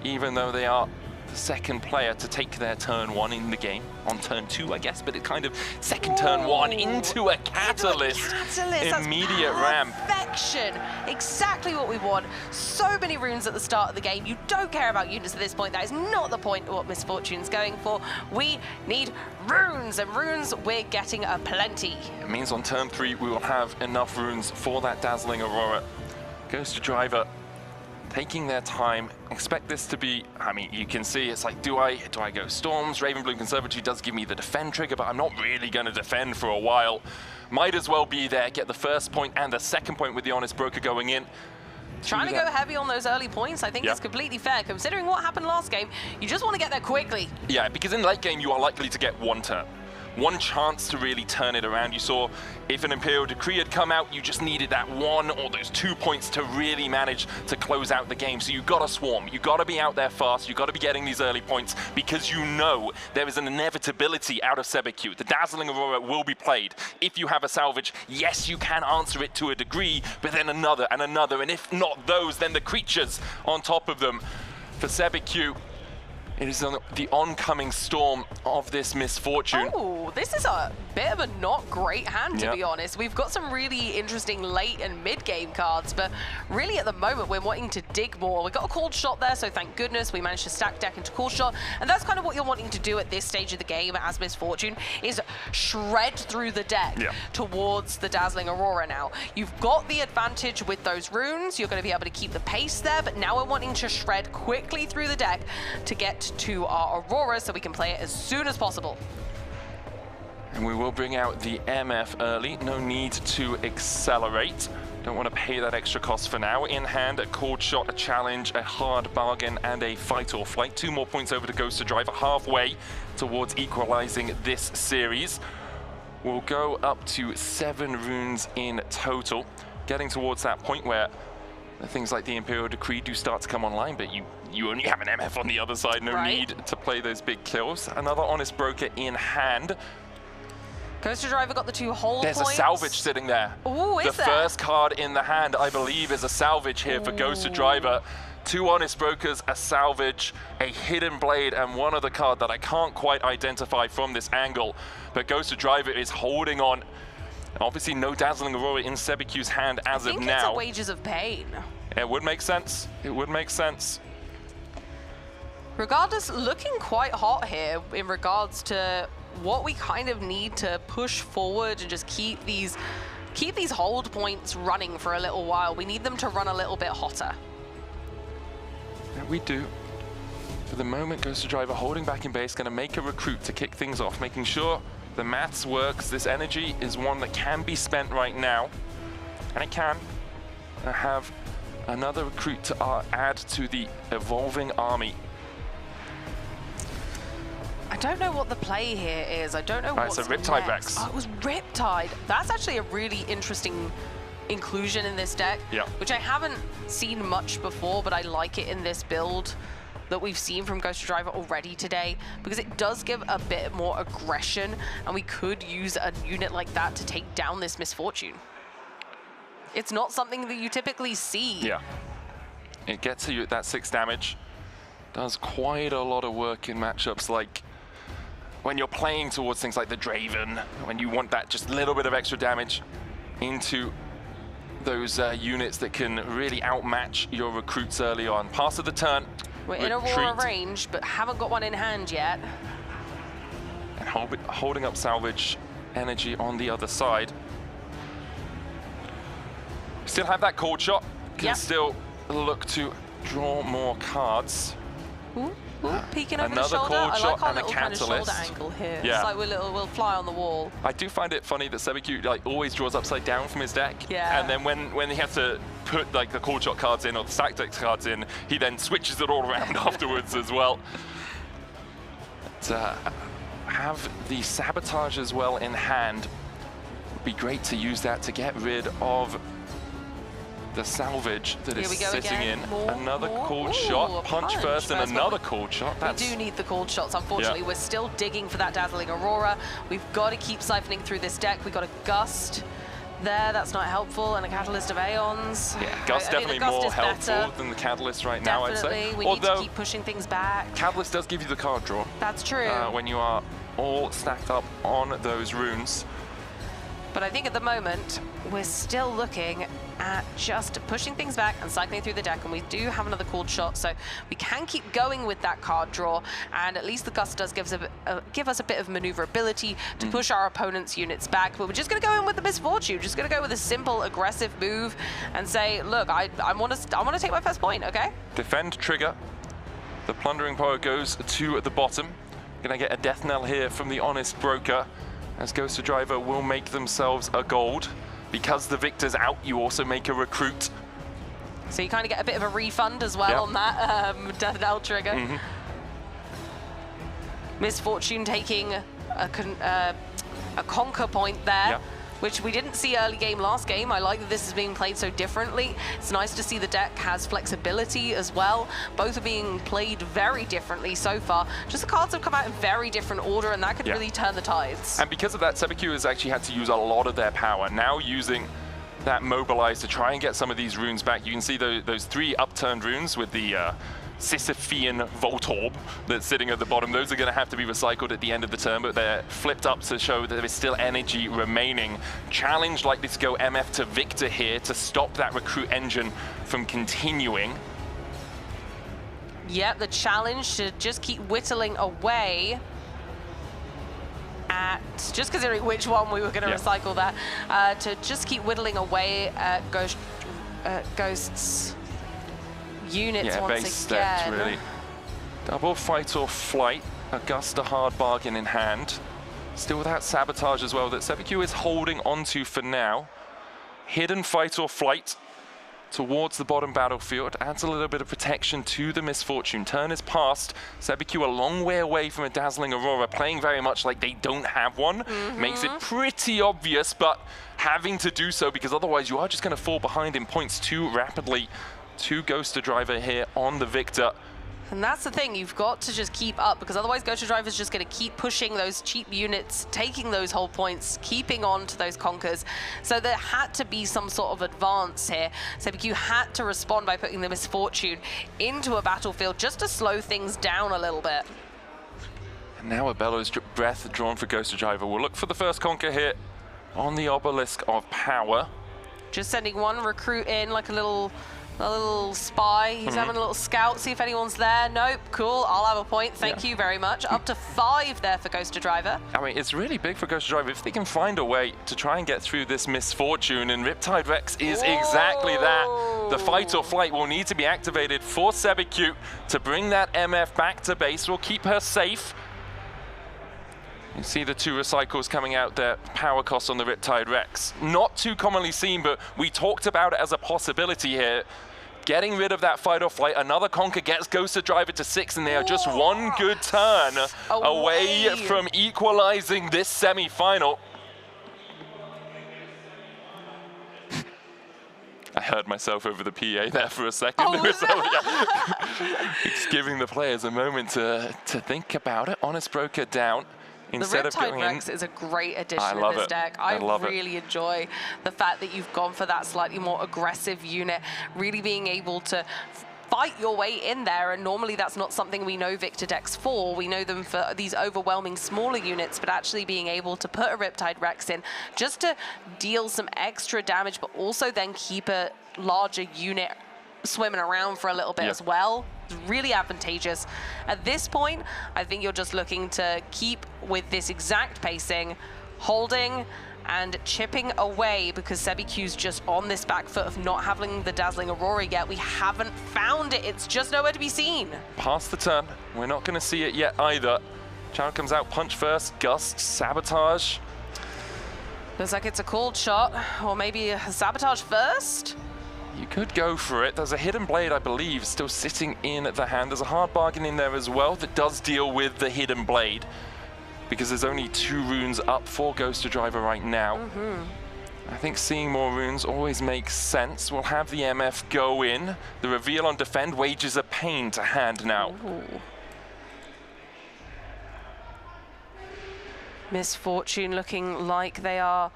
even though they are the second player to take their turn 1 in the game. On turn 2, I guess, but it kind of second turn 1 into a Catalyst. Immediate ramp. Perfection. Exactly what we want. So many runes at the start of the game. You don't care about units at this point. That is not the point of what Misfortune's going for. We need runes, and runes we're getting aplenty. It means on turn 3 we will have enough runes for that Dazzling Aurora. Ghosterdriver taking their time. Expect this to be, I mean, you can see it's like, do I go Storms? Ravenbloom Conservatory does give me the defend trigger, but I'm not really going to defend for a while. Might as well be there, get the first point and the second point with the Honest Broker going in. Trying to go heavy on those early points, I think is completely fair. Considering what happened last game, you just want to get there quickly. Yeah, because in late game, you are likely to get 1 turn. 1 chance to really turn it around. You saw if an Imperial Decree had come out, you just needed that 1 or those 2 points to really manage to close out the game. So you got to swarm. You got to be out there fast. You got to be getting these early points because you know there is an inevitability out of Sebiqqqqqqqq. The Dazzling Aurora will be played. If you have a salvage, yes, you can answer it to a degree, but then another and another. And if not those, then the creatures on top of them. For Sebiqqqqqq, It is on the oncoming storm of this misfortune. Oh, this is a bit of a not great hand, to Yep. be honest. We've got some really interesting late and mid-game cards, but really at the moment we're wanting to dig more. We got a called shot there, so thank goodness we managed to stack deck into called shot, and that's kind of what you're wanting to do at this stage of the game as Misfortune, is shred through the deck towards the Dazzling Aurora now. You've got the advantage with those runes, you're going to be able to keep the pace there, but now we're wanting to shred quickly through the deck to get to our Aurora so we can play it as soon as possible. And we will bring out the MF early. No need to accelerate. Don't want to pay that extra cost for now. In hand, a called shot, a challenge, a hard bargain, and a fight or flight. 2 more points over to Ghosterdriver, halfway towards equalizing this series. We'll go up to 7 runes in total, getting towards that point where things like the Imperial Decree do start to come online, but you only have an MF on the other side. No need to play those big kills. Another Honest Broker in hand. Ghosterdriver got the 2 hold There's points. a salvage sitting there. Ooh, is the there? first card in the hand, I believe, is a salvage here for Ghosterdriver. 2 Honest Brokers, a salvage, a hidden blade, and one other card that I can't quite identify from this angle. But Ghosterdriver is holding on. Obviously, no Dazzling Aurora in Sebiqqqqqqqqq's hand as of now. I think it's a Wages of Pain. It would make sense. It would make sense. Regardless, looking quite hot here in regards to what we kind of need to push forward and just keep these hold points running for a little while. We need them to run a little bit hotter. Yeah, we do. For the moment, Ghosterdriver holding back in base, going to make a recruit to kick things off, making sure the maths works. This energy is one that can be spent right now, and it can have another recruit to add to the evolving army. I don't know what the play here is. I don't know what's It's a Riptide next. Rex. Oh, it was Riptide. That's actually a really interesting inclusion in this deck, which I haven't seen much before, but I like it in this build that we've seen from Ghosterdriver already today, because it does give a bit more aggression, and we could use a unit like that to take down this Misfortune. It's not something that you typically see. Yeah. It gets you at that 6 damage. Does quite a lot of work in matchups like when you're playing towards things like the Draven, when you want that just little bit of extra damage into those units that can really outmatch your recruits early on. Pass of the turn. We're in Aurora range, but haven't got one in hand yet. And holding up salvage energy on the other side. Still have that cold shot. Can still look to draw more cards. Ooh, peeking over the Another shoulder. cold I shot like our and a little kind of shoulder catalyst. angle here. Yeah. It's like we'll fly on the wall. I do find it funny that Sebiqqqqqqqqqq always draws upside down from his deck. Yeah. And then when he has to put like the cold shot cards in or the stack deck cards in, he then switches it all around afterwards as well. To have the sabotage as well in hand would be great to use that to get rid of the salvage that is sitting in. Another cold shot, punch first, and another cold shot. We do need the cold shots. Unfortunately, we're still digging for that Dazzling Aurora. We've got to keep siphoning through this deck. We've got a Gust there. That's not helpful. And a Catalyst of Aeons. Yeah, Gust definitely more helpful than the Catalyst right now, I'd say. Definitely. We need to keep pushing things back. Catalyst does give you the card draw. That's true. When you are all stacked up on those runes. But I think at the moment, we're still looking at just pushing things back and cycling through the deck, and we do have another cold shot, so we can keep going with that card draw, and at least the Gust does give us a bit of maneuverability to push our opponent's units back. But we're just going to go in with the Misfortune, just going to go with a simple, aggressive move and say, look, I want to take my first point, okay? Defend trigger. The Plundering Power goes to the bottom. Gonna get a death knell here from the Honest Broker, as Ghosterdriver will make themselves a gold. Because the Victor's out, you also make a recruit. So you kind of get a bit of a refund as well on that death knell trigger. Misfortune taking a conquer point there, which we didn't see early game last game. I like that this is being played so differently. It's nice to see the deck has flexibility as well. Both are being played very differently so far. Just the cards have come out in very different order, and that could really turn the tides. And because of that, Sebiqqqqqqqqqq has actually had to use a lot of their power. Now using that Mobilize to try and get some of these runes back. You can see those 3 upturned runes with the Sisyphean Voltorb that's sitting at the bottom. Those are going to have to be recycled at the end of the turn, but they're flipped up to show that there is still energy remaining. Challenge likely to go MF to Viktor here to stop that recruit engine from continuing. Yep, the challenge to just keep whittling away at, just considering which one we were going to recycle that, to just keep whittling away at Ghost's units once base again. Stepped, really. Double fight or flight, Augusta hard bargain in hand. Still without sabotage as well that Sebiqqqqqqqqqq is holding onto for now. Hidden fight or flight towards the bottom battlefield, adds a little bit of protection to the Misfortune. Turn is passed. Sebiqqqqqqqq a long way away from a dazzling Aurora, playing very much like they don't have one. Makes it pretty obvious, but having to do so because otherwise you are just going to fall behind in points too rapidly. To Ghosterdriver here on the Viktor. And that's the thing, you've got to just keep up because otherwise Ghosterdriver is just going to keep pushing those cheap units, taking those whole points, keeping on to those conkers. So there had to be some sort of advance here. Sebiqqqqqqqq had to respond by putting the Misfortune into a battlefield just to slow things down a little bit. And now a bellows breath drawn for Ghosterdriver. We'll look for the first conker here on the obelisk of power. Just sending one recruit in like a little spy. He's having a little scout, see if anyone's there. Nope, cool, I'll have a point. Thank you very much. Up to 5 there for Ghosterdriver. I mean, it's really big for Ghosterdriver if they can find a way to try and get through this Misfortune, and Riptide Rex is exactly that. The fight or flight will need to be activated for Sebiqqqqqqqq to bring that MF back to base. Will keep her safe. You see the 2 recycles coming out there, power cost on the Riptide Rex. Not too commonly seen, but we talked about it as a possibility here. Getting rid of that fight or flight, another conker gets Ghosterdriver to 6, and they are just one good turn away from equalizing this semi-final. I heard myself over the PA there for a second. It's giving the players a moment to think about it. Honest Broker down. Instead the of Riptide Rex is a great addition in this deck. I really enjoy the fact that you've gone for that slightly more aggressive unit, really being able to fight your way in there, and normally that's not something we know Viktor decks for. We know them for these overwhelming smaller units, but actually being able to put a Riptide Rex in just to deal some extra damage, but also then keep a larger unit swimming around for a little bit as well. It's really advantageous. At this point, I think you're just looking to keep with this exact pacing, holding and chipping away, because Sebiqqqqqqq's just on this back foot of not having the Dazzling Aurora yet. We haven't found it. It's just nowhere to be seen. Past the turn. We're not going to see it yet either. Channel comes out, punch first, gust, sabotage. Looks like it's a called shot, or maybe a sabotage first. You could go for it. There's a hidden blade, I believe, still sitting in the hand. There's a hard bargain in there as well that does deal with the hidden blade, because there's only 2 runes up for Ghosterdriver right now. I think seeing more runes always makes sense. We'll have the MF go in. The reveal on defend, wages a pain to hand now. Misfortune looking like they are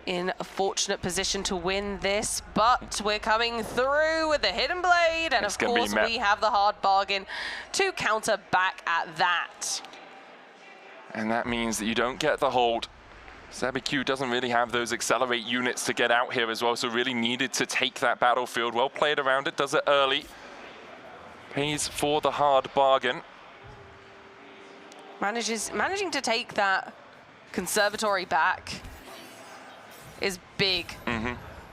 in a fortunate position to win this, but we're coming through with the hidden blade, and of course we have the hard bargain to counter back at that. And that means that you don't get the hold. Sebiqqqqqqqq doesn't really have those accelerate units to get out here as well, so really needed to take that battlefield. Well played around it, does it early. Pays for the hard bargain. Managing to take that conservatory back is big.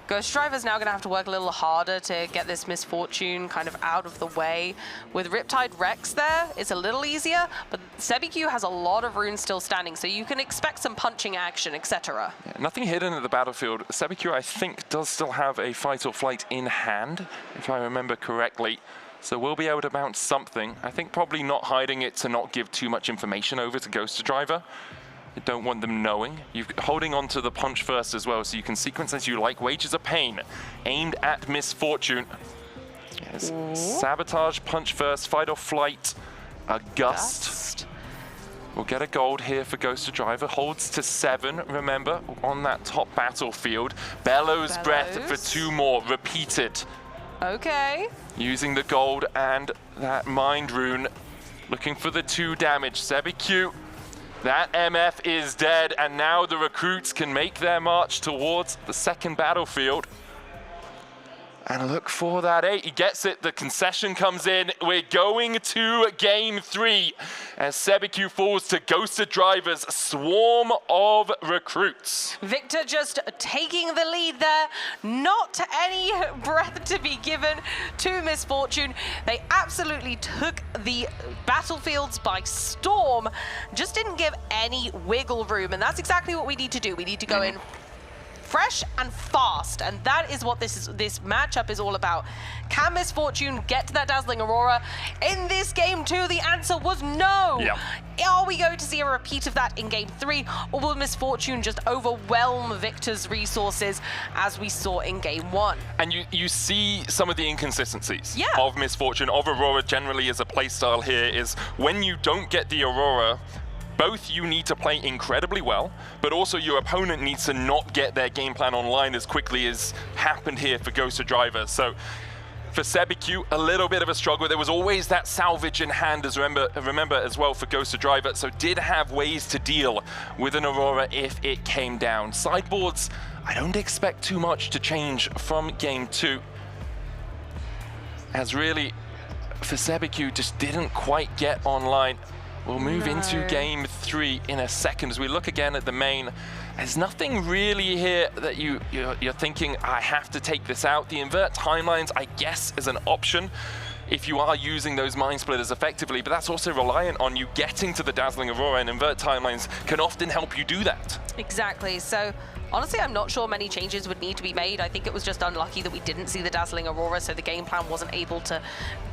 Ghostdriver's now going to have to work a little harder to get this Misfortune kind of out of the way. With Riptide Rex there, it's a little easier, but Sebiqqqqqq has a lot of runes still standing, so you can expect some punching action, etc. Yeah, nothing hidden at the battlefield. Sebiqqqqqq, I think, does still have a fight or flight in hand, if I remember correctly. So we'll be able to bounce something. I think probably not hiding it to not give too much information over to Ghosterdriver. You don't want them knowing. You're holding on to the punch first as well, so you can sequence as you like. Wages of pain, aimed at Misfortune. Yes. Sabotage, punch first, fight or flight, a gust. We'll get a gold here for Ghosterdriver. Holds to 7, remember, on that top battlefield. Bellows breath for 2 more, repeated. Okay. Using the gold and that mind rune, looking for the 2 damage. Sebiqqqqqqqqqq, that MF is dead, and now the recruits can make their march towards the second battlefield. And look for that 8. He gets it. The concession comes in. We're going to game 3 as Sebiqqqqqqqqqq falls to Ghosterdriver's swarm of recruits. Viktor just taking the lead there. Not any breath to be given to Misfortune. They absolutely took the battlefields by storm. Just didn't give any wiggle room. And that's exactly what we need to do. We need to go in fresh and fast, and that is what this matchup is all about. Can Misfortune get to that dazzling Aurora? In this game too, the answer was no. Yep. Are we going to see a repeat of that in game 3, or will Misfortune just overwhelm Viktor's resources as we saw in game 1? And you see some of the inconsistencies Yeah. of Misfortune, of Aurora generally as a playstyle here, is when you don't get the Aurora, both you need to play incredibly well, but also your opponent needs to not get their game plan online as quickly as happened here for Ghosterdriver. So for Sebiqqqqqqqq, a little bit of a struggle. There was always that salvage in hand, as remember as well for Ghosterdriver, so did have ways to deal with an Aurora if it came down. Sideboards, I don't expect too much to change from game 2, as really for Sebiqqqqqqqq just didn't quite get online. We'll move into game 3 in a second as we look again at the main. There's nothing really here that you're thinking, I have to take this out. The invert timelines, I guess, is an option if you are using those mind splitters effectively, but that's also reliant on you getting to the dazzling Aurora, and invert timelines can often help you do that. Exactly. So honestly, I'm not sure many changes would need to be made. I think it was just unlucky that we didn't see the dazzling Aurora, so the game plan wasn't able to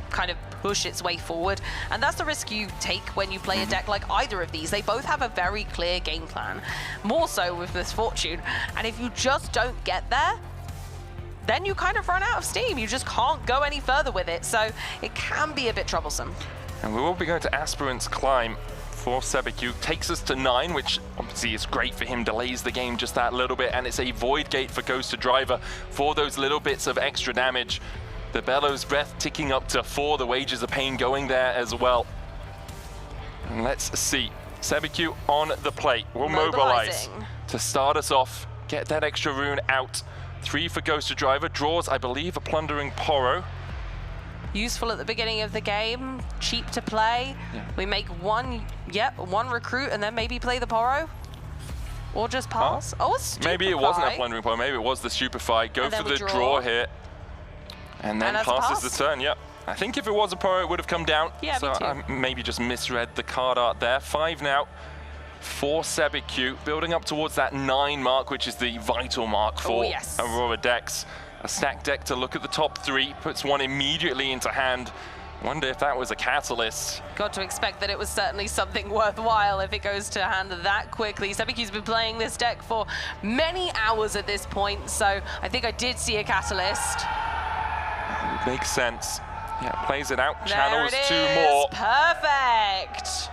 kind of push its way forward. And that's the risk you take when you play a deck like either of these. They both have a very clear game plan, more so with Misfortune. And if you just don't get there, then you kind of run out of steam. You just can't go any further with it. So it can be a bit troublesome. And we will be going to Aspirant's Climb for Sebiqqqqqqqq. Takes us to 9, which obviously is great for him, delays the game just that little bit, and it's a Void Gate for Ghosterdriver for those little bits of extra damage. The Bellows Breath ticking up to 4, the Wages of Pain going there as well. And let's see, Sebiqqqqqqqq on the plate. We'll mobilize to start us off, get that extra rune out. 3 for Ghosterdriver, draws, I believe, a Plundering Poro. Useful at the beginning of the game, cheap to play. Yeah. We make one recruit and then maybe play the Poro. Or just pass. Oh, maybe it wasn't a Plundering Poro, maybe it was the Stupefy. Go for the draw here. And then passes the turn, yep. I think if it was a Poro, it would have come down. Yeah, so I maybe just misread the card art there. 5 now for Sebiqqqqqqqq, building up towards that 9 mark, which is the vital mark for Aurora decks. A stacked deck to look at the top 3, puts one immediately into hand. Wonder if that was a catalyst. Got to expect that it was certainly something worthwhile if it goes to hand that quickly. Sebiqqqqqqq's been playing this deck for many hours at this point, so I think I did see a catalyst. Makes sense. Yeah, plays it out, there channels it 2 is. more. Perfect.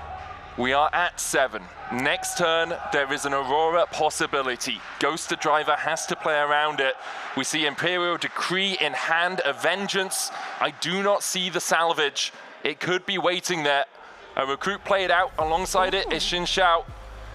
We are at 7. Next turn, there is an Aurora possibility. Ghosterdriver has to play around it. We see Imperial Decree in hand, a Vengeance. I do not see the salvage. It could be waiting there. A recruit played out alongside it is Xin Xiao.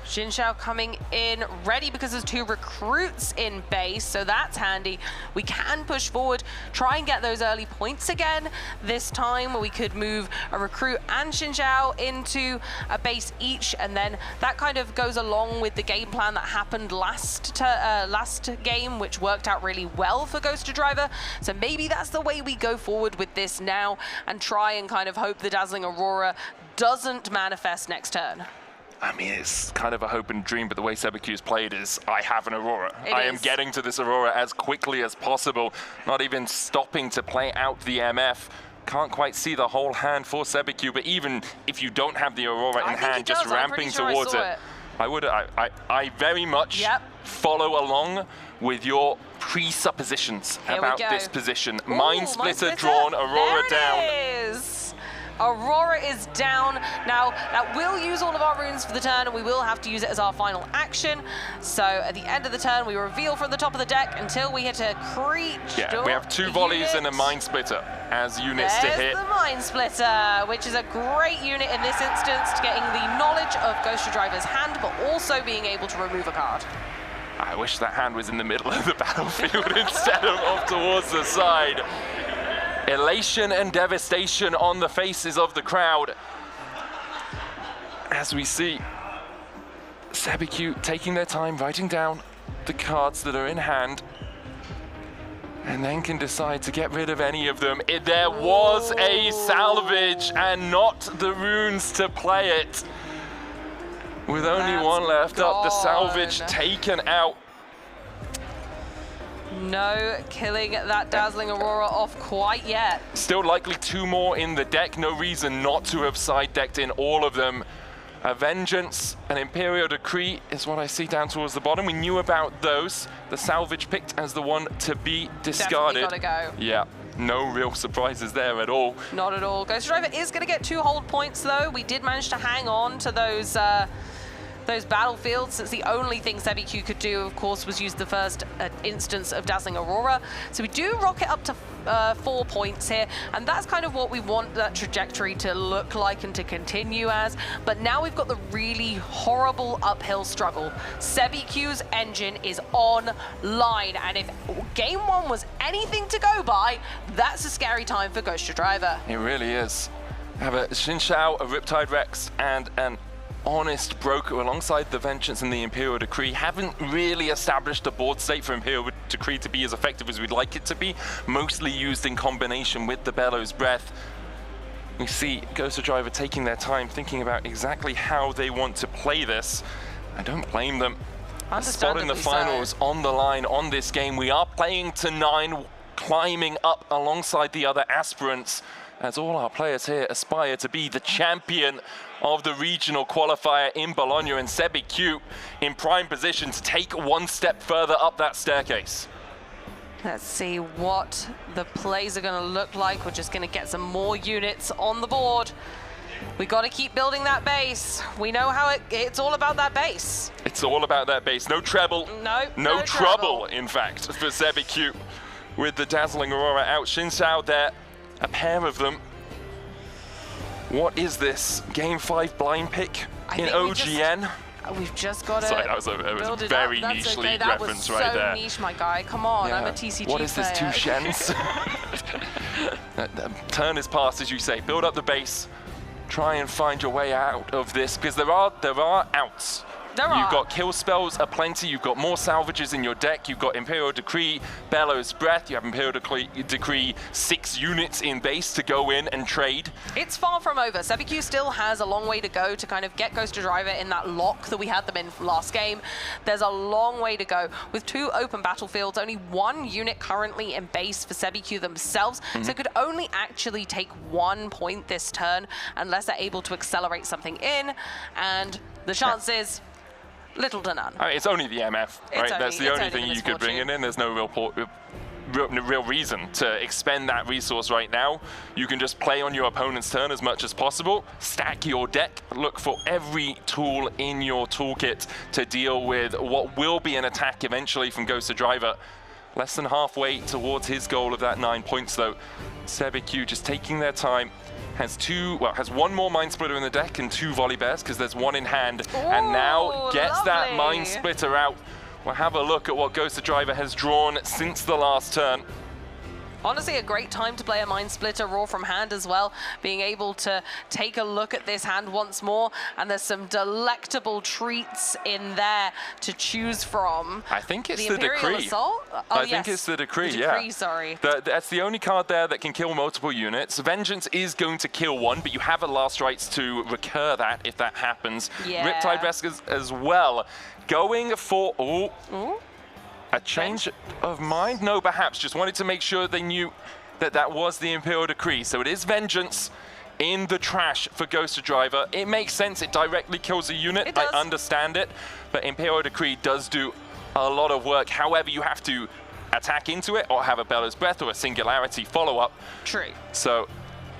Xin Xiao coming in ready because there's 2 recruits in base, so that's handy. We can push forward, try and get those early points again. This time we could move a recruit and Xin Xiao into a base each, and then that kind of goes along with the game plan that happened last game, which worked out really well for Ghosterdriver. So maybe that's the way we go forward with this now and try and kind of hope the Dazzling Aurora doesn't manifest next turn. I mean, it's kind of a hope and dream, but the way Sebiqqqqqqq's played is, I have an Aurora. I am getting to this Aurora as quickly as possible, not even stopping to play out the MF. Can't quite see the whole hand for Sebiqqqqqq, but even if you don't have the Aurora in hand, just ramping towards it. I very much follow along with your presuppositions about this position. Mind Splitter drawn, Aurora down. There it is. Aurora is down. Now, that will use all of our runes for the turn, and we will have to use it as our final action. So at the end of the turn, we reveal from the top of the deck until we hit a creature. Yeah, we have 2 volleys and a Mind Splitter as units to hit. There's the Mind Splitter, which is a great unit in this instance, getting the knowledge of Ghosterdriver's hand, but also being able to remove a card. I wish that hand was in the middle of the battlefield instead of off towards the side. Elation and devastation on the faces of the crowd as we see Sebiqqqqqqqqqq taking their time, writing down the cards that are in hand, and then can decide to get rid of any of them. There was a salvage and not the runes to play it. With only one left up, the salvage taken out. No killing that Dazzling Aurora off quite yet. Still likely 2 more in the deck. No reason not to have side-decked in all of them. A Vengeance, an Imperial Decree is what I see down towards the bottom. We knew about those. The salvage picked as the one to be discarded. Definitely gotta go. Yeah, no real surprises there at all. Not at all. Ghosterdriver is gonna get 2 hold points though. We did manage to hang on to those battlefields, since the only thing Sebiqqqqqqqqqq could do, of course, was use the first instance of Dazzling Aurora. So we do rocket up to 4 points here, and that's kind of what we want that trajectory to look like and to continue as. But now we've got the really horrible uphill struggle. Sebiqqqqqqq's engine is online, and if game 1 was anything to go by, that's a scary time for Ghosterdriver. It really is. Have a Xin Shao, a Riptide Rex, and an Honest Broker alongside the Vengeance and the Imperial Decree. Haven't really established a board state for Imperial Decree to be as effective as we'd like it to be, mostly used in combination with the Bellows Breath. We see Ghosterdriver taking their time, thinking about exactly how they want to play this. I don't blame them. A spot in the finals on the line on this game. We are playing to 9, climbing up alongside the other aspirants, as all our players here aspire to be the champion of the regional qualifier in Bologna, and Sebiqqqqqqqq in prime position to take 1 step further up that staircase. Let's see what the plays are going to look like. We're just going to get some more units on the board. We got to keep building that base. We know how it's all about that base. It's all about that base. No treble. No trouble, in fact, for Sebiqqqqqq with the Dazzling Aurora out. Xin Shao there, a pair of them. What is this? Game 5 blind pick in OGN? We've just got to Sorry, that was a very niche league reference right there. That was so niche, my guy. Come on, yeah. I'm a TCG What is this, player. 2 Shens? Turn is passed, as you say. Build up the base. Try and find your way out of this, because there are outs. You've got kill spells aplenty, you've got more salvages in your deck, you've got Imperial Decree, Bellows Breath, you have Imperial Decree 6 units in base to go in and trade. It's far from over. Sebiqqqqqqqq still has a long way to go to kind of get Ghosterdriver in that lock that we had them in last game. There's a long way to go. With 2 open battlefields, only 1 unit currently in base for Sebiqqqqqqqq themselves, so it could only actually take 1 point this turn unless they're able to accelerate something in, and the chances little to none. I mean, it's only the MF, right? That's the only thing you could bring in. There's no real reason to expend that resource right now. You can just play on your opponent's turn as much as possible, stack your deck, look for every tool in your toolkit to deal with what will be an attack eventually from Ghosterdriver. Less than halfway towards his goal of that 9 points though. Sebiqqqqqqqq just taking their time. Has 1 more Mind Splitter in the deck and 2 Volley Bears, because there's 1 in hand. Ooh, and now gets lovely. that Mind Splitter out. We'll have a look at what Ghosterdriver has drawn since the last turn. Honestly, a great time to play a Mind Splitter raw from hand as well, being able to take a look at this hand once more, and there's some delectable treats in there to choose from. I think it's the Decree. I think it's the Decree, yeah. Sorry. That's the only card there that can kill multiple units. Vengeance is going to kill 1, but you have a last rights to recur that if that happens. Yeah. Riptide Resk as well. Going for... A change of mind? No, perhaps. Just wanted to make sure they knew that that was the Imperial Decree. So it is Vengeance in the trash for Ghosterdriver. It makes sense. It directly kills a unit. I understand it. But Imperial Decree does do a lot of work. However, you have to attack into it or have a Bellows Breath or a Singularity follow-up. True. So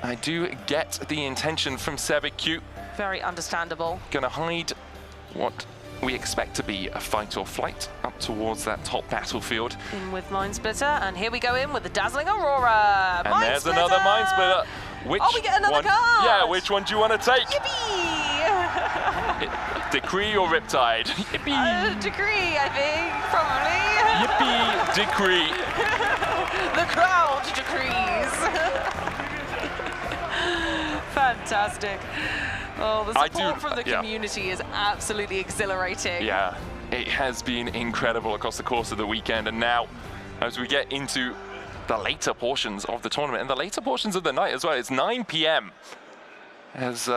I do get the intention from Sebiqqqqqqqqqq. Very understandable. Gonna hide what we expect to be a fight or flight up towards that top battlefield. In with Mind Splitter, and here we go in with the Dazzling Aurora. And there's another Mind Splitter. Which we get another one? card. Yeah, which one do you want to take? Yippee! Decree or Riptide? Yippee! Decree, I think, probably. Yippee! Decree. The crowd decrees. Fantastic. Oh, the support from the community is absolutely exhilarating. Yeah, it has been incredible across the course of the weekend. And now, as we get into the later portions of the tournament and the later portions of the night as well, it's 9 p.m. as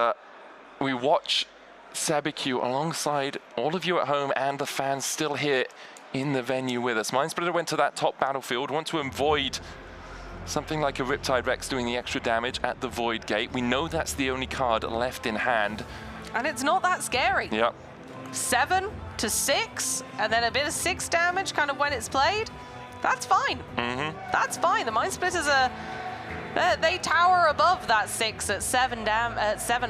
we watch Sebiqqqqqqqqqq alongside all of you at home and the fans still here in the venue with us. Mind Splitter went to that top battlefield, want to avoid something like a Riptide Rex doing the extra damage at the Void Gate. We know that's the only card left in hand. And it's not that scary. Yep. 7 to 6, and then a bit of 6 damage kind of when it's played. That's fine. That's fine. The Mind Splitters are, they tower above that 6 at 7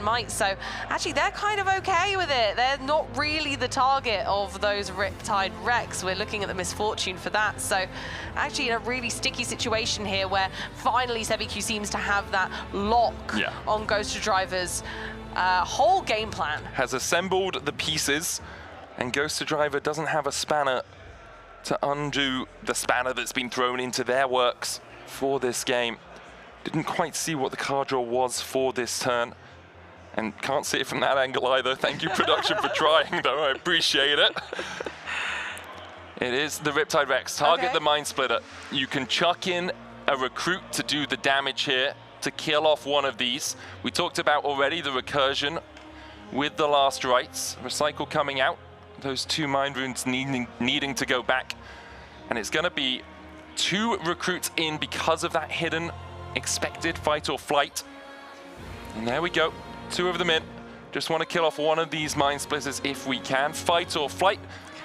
might. So actually they're kind of okay with it. They're not really the target of those Riptide Rex. We're looking at the Misfortune for that. So actually in a really sticky situation here where finally Sebiqqqqqqqqqq seems to have that lock on Ghosterdriver's whole game plan. Has assembled the pieces, and Ghosterdriver doesn't have a spanner to undo the spanner that's been thrown into their works for this game. Didn't quite see what the card draw was for this turn, and can't see it from that angle either. Thank you, production, for trying, though. I appreciate it. It is the Riptide Rex. Target the Mind Splitter. You can chuck in a recruit to do the damage here, to kill off one of these. We talked about already the recursion with the last rites. Recycle coming out. Those 2 Mind Runes needing to go back. And it's going to be 2 recruits in because of that hidden expected fight or flight. And there we go. 2 of them in. Just want to kill off one of these Mind Splitters if we can. Fight or flight.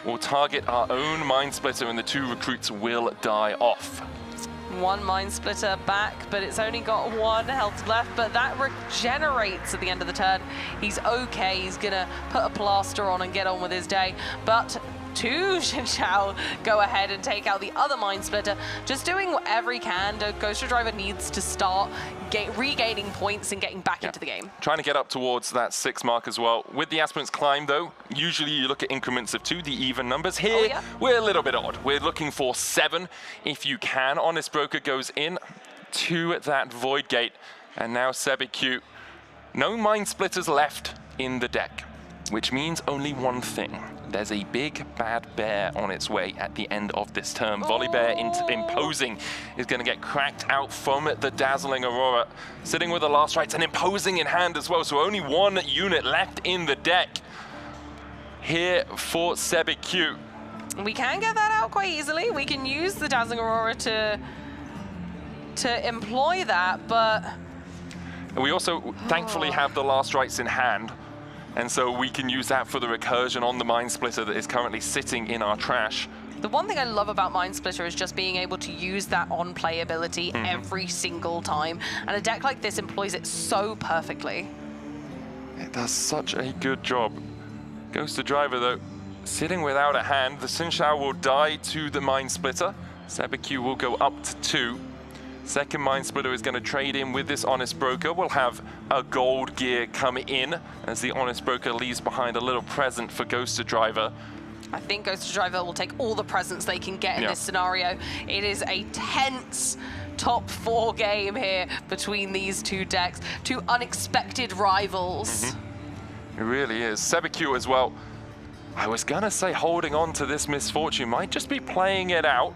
We'll target our own Mind Splitter and the 2 recruits will die off. 1 Mind Splitter back, but it's only got 1 health left, but that regenerates at the end of the turn. He's okay, he's gonna put a plaster on and get on with his day, but 2 Xinqiao go ahead and take out the other Mind Splitter, just doing whatever he can. Ghosterdriver needs to start regaining points and getting back into the game. Trying to get up towards that 6 mark as well. With the Aspirant's Climb, though, usually you look at increments of 2, the even numbers. Here, we're a little bit odd. We're looking for 7 if you can. Honest Broker goes in to that Void Gate, and now Sebiqqqqqqqq. No Mind Splitters left in the deck, which means only one thing. There's a big bad bear on its way at the end of this turn. Volibear imposing is going to get cracked out from the Dazzling Aurora. Sitting with the last rites and imposing in hand as well. So only 1 unit left in the deck here for Sebiqqqqqqqq. We can get that out quite easily. We can use the Dazzling Aurora to employ that, but... We also thankfully have the last rites in hand. And so we can use that for the recursion on the Mind Splitter that is currently sitting in our trash. The one thing I love about Mind Splitter is just being able to use that on-play ability every single time. And a deck like this employs it so perfectly. It does such a good job. Ghosterdriver, though, sitting without a hand. The Xinqiao will die to the Mind Splitter. Sebiqqqqqqqq will go up to 2. Second Mind Splitter is going to trade in with this Honest Broker. We'll have a gold gear come in as the Honest Broker leaves behind a little present for Ghosterdriver. I think Ghosterdriver will take all the presents they can get in this scenario. It is a tense top 4 game here between these 2 decks. 2 unexpected rivals. It really is. Sebiqqqqqqqq as well. I was going to say holding on to this Misfortune might just be playing it out.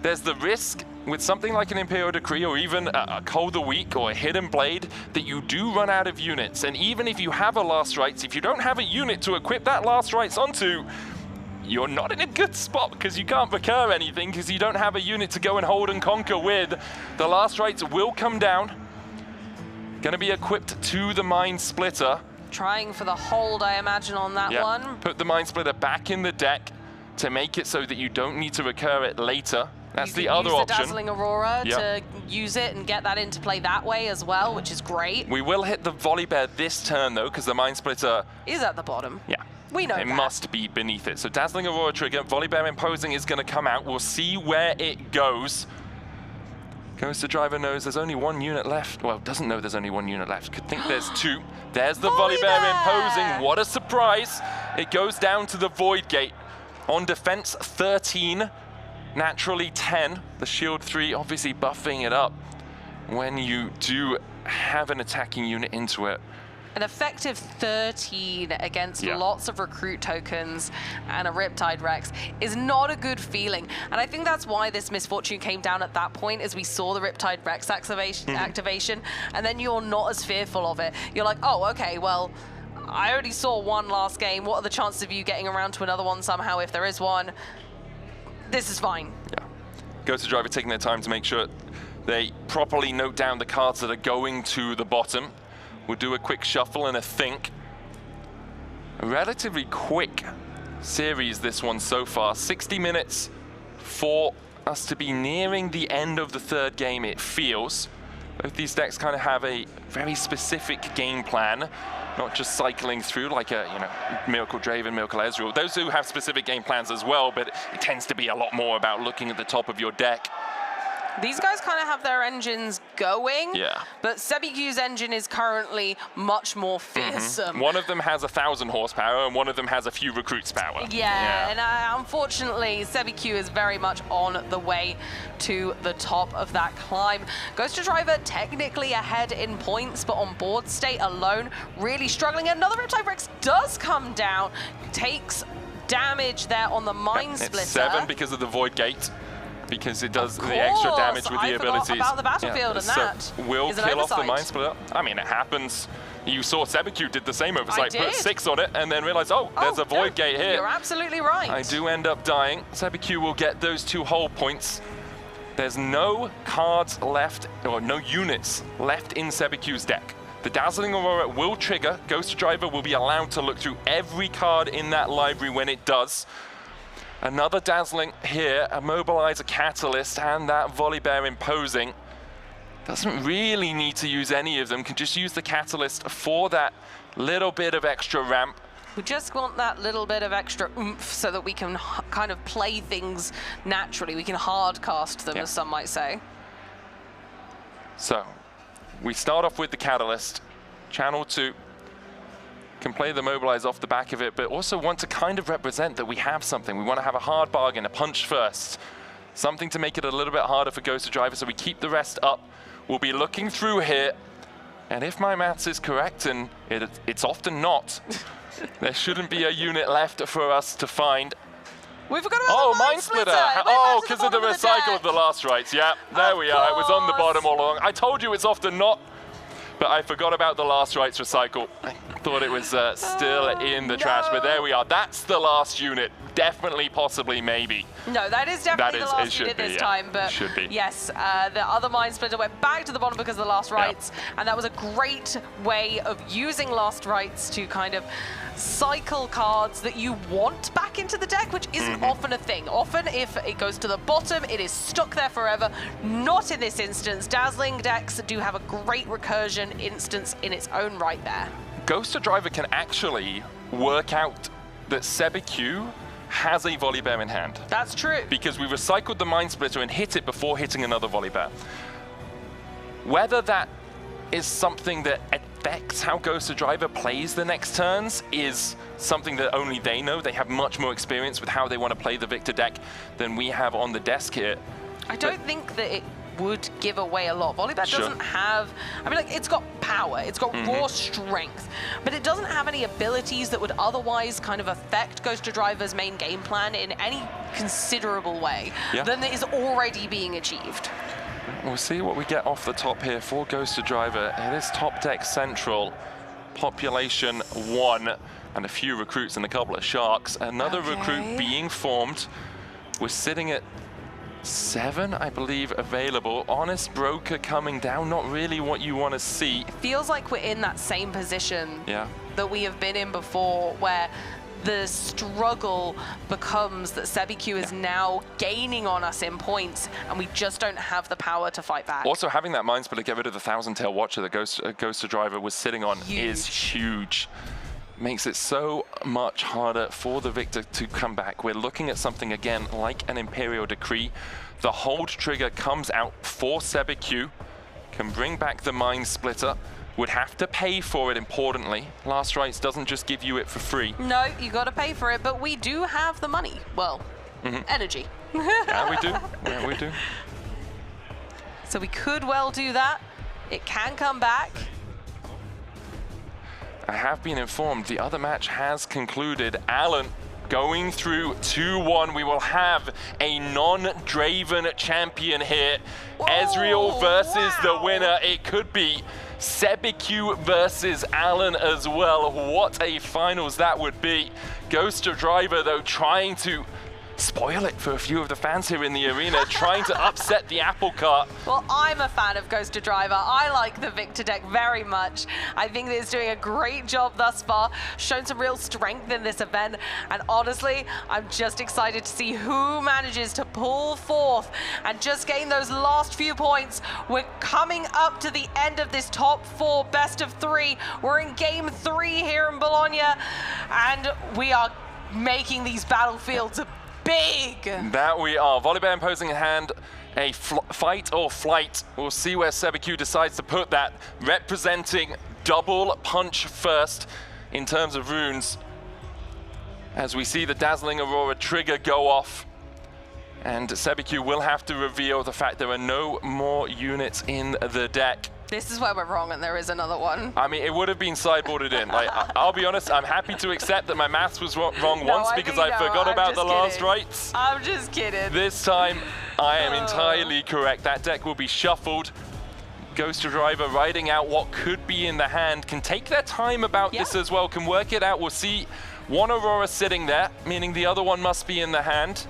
There's the risk with something like an Imperial Decree or even a Cold the Weak or a Hidden Blade that you do run out of units. And even if you have a Last Rites, if you don't have a unit to equip that Last Rites onto, you're not in a good spot because you can't recur anything because you don't have a unit to go and hold and conquer with. The Last Rites will come down. Going to be equipped to the Mind Splitter. Trying for the hold, I imagine, on that one. Put the Mind Splitter back in the deck. to make it so that you don't need to recur it later. That's the other use option. The Dazzling Aurora Yep. to use it and get that into play that way as well, which is great. We will hit the Volley Bear this turn, though, because the Mind Splitter... Is at the bottom. Yeah. We know it that. must be beneath it. So Dazzling Aurora trigger, Volley Bear Imposing is going to come out. We'll see where it goes. Ghosterdriver knows there's only one unit left. Well, doesn't know there's only one unit left. Could think there's two. There's the Volley Bear Imposing. What a surprise. It goes down to the Void Gate. On defense, 13. Naturally 10. The shield 3 obviously buffing it up when you do have an attacking unit into it. An effective 13 against Yeah. lots of recruit tokens and a Riptide Rex is not a good feeling. And I think that's why this misfortune came down at that point, as we saw the Riptide Rex activation, and then you're not as fearful of it. You're like, oh, okay, well, I already saw one last game. What are the chances of you getting around to another one somehow, if there is one? This is fine. Yeah. Ghosterdriver taking their time to make sure they properly note down the cards that are going to the bottom. We'll do a quick shuffle and a think. A relatively quick series, this one so far. 60 minutes for us to be nearing the end of the third game, it feels. Both these decks kind of have a very specific game plan, not just cycling through like a, Miracle Draven, Miracle Ezreal. Those who have specific game plans as well, but it tends to be a lot more about looking at the top of your deck. These guys kind of have their engines going, Yeah. but Sebiqqqqqqq's engine is currently much more fearsome. One of them has 1,000 horsepower and one of them has a few recruits power. Yeah, and unfortunately, Sebiqqqqqq is very much on the way to the top of that climb. Ghosterdriver technically ahead in points, but on board state alone, really struggling. Another Riptide Rex does come down, takes damage there on the Mind Splitter. It's 7 because of the Void Gate. Because it does the extra damage with the abilities. I forgot about the battlefield, and that will is an kill off the oversight. Mind Splitter. I mean, it happens. You saw Sebiqqqqqq did the same oversight, put did. 6 on it, and then realized, oh, there's a Void Gate here. You're absolutely right. I do end up dying. Sebiqqqqqq will get those 2 hull points. There's no cards left, or no units left in Sebiqqqqq's deck. The Dazzling Aurora will trigger. Ghosterdriver will be allowed to look through every card in that library when it does. Another Dazzling here, immobilize a Catalyst, and that Volley Bear Imposing. Doesn't really need to use any of them, can just use the Catalyst for that little bit of extra ramp. We just want that little bit of extra oomph so that we can kind of play things naturally. We can hard cast them, as some might say. So, we start off with the Catalyst. Channel 2. Can play the Mobilize off the back of it, but also want to kind of represent that we have something. We want to have a hard bargain, a punch first. Something to make it a little bit harder for Ghosterdriver, so we keep the rest up. We'll be looking through here, and if my maths is correct, and it's often not, there shouldn't be a unit left for us to find. We forgot about the Mind Splitter. Oh, because of the recycle of the last rights. Yeah, there we are. It was on the bottom all along. I told you it's often not, but I forgot about the last rights recycle. I thought it was still in the trash, but there we are. That's the last unit. Definitely, possibly, maybe. No, that is definitely the last unit this time, but should be. Yes, the other Mind Splitter went back to the bottom because of the last rights, and that was a great way of using last rights to kind of cycle cards that you want back into the deck, which isn't often a thing. Often, if it goes to the bottom, it is stuck there forever. Not in this instance. Dazzling decks do have a great recursion instance in its own right there. Ghosterdriver can actually work out that Sebiqqqqqq has a Volley Bear in hand. That's true. Because we recycled the Mind Splitter and hit it before hitting another Volley Bear. Whether that is something that affects how Ghosterdriver plays the next turns is something that only they know. They have much more experience with how they want to play the Viktor deck than we have on the desk here. I don't think that it would give away a lot. Volley Bear doesn't have, I mean, like, it's got power, it's got raw strength, but it doesn't have any abilities that would otherwise kind of affect Ghosterdriver's main game plan in any considerable way than is already being achieved. We'll see what we get off the top here for Ghosterdriver. It is top deck central, population 1, and a few recruits and a couple of sharks. Another recruit being formed. We're sitting at 7, I believe, available. Honest Broker coming down, not really what you want to see. It feels like we're in that same position Yeah. that we have been in before, where the struggle becomes that Sebiqqqqqqqqqq is now gaining on us in points, and we just don't have the power to fight back. Also, having that Mind Splitter get rid of the Thousand Tail Watcher that Ghosterdriver was sitting on is huge. Makes it so much harder for the Viktor to come back. We're looking at something again like an Imperial Decree. The hold trigger comes out for Sebiqqqqqqqq, can bring back the Mind Splitter, would have to pay for it importantly. Last Rites doesn't just give you it for free. No, you gotta pay for it, but we do have the money. Well, energy. Yeah, we do. Yeah, we do. So we could well do that. It can come back. I have been informed the other match has concluded. Alan going through 2-1. We will have a non-Draven champion here. Whoa, Ezreal versus the wow. winner. It could be Sebiqqqqqqqq versus Alan as well. What a finals that would be. Ghosterdriver, though, trying to spoil it for a few of the fans here in the arena, trying to upset the apple cart. Well, I'm a fan of Ghosterdriver. I like the Viktor deck very much. I think that it's doing a great job thus far, shown some real strength in this event, and honestly, I'm just excited to see who manages to pull forth and just gain those last few points. We're coming up to the end of this top 4 best of 3. We're in game 3 here in Bologna, and we are making these battlefields big. That we are. Volibear imposing a hand, a fight or flight. We'll see where Sebiqqqqqqqq decides to put that. Representing double punch first in terms of runes. As we see the Dazzling Aurora trigger go off. And Sebiqqqqqq will have to reveal the fact there are no more units in the deck. This is where we're wrong, and there is another one. I mean, it would have been sideboarded in. Like, I'll be honest, I'm happy to accept that my maths was wrong once because I forgot about the last rites. I'm just kidding. This time, I am entirely correct. That deck will be shuffled. Ghosterdriver riding out what could be in the hand, can take their time about this as well, can work it out. We'll see one Aurora sitting there, meaning the other one must be in the hand.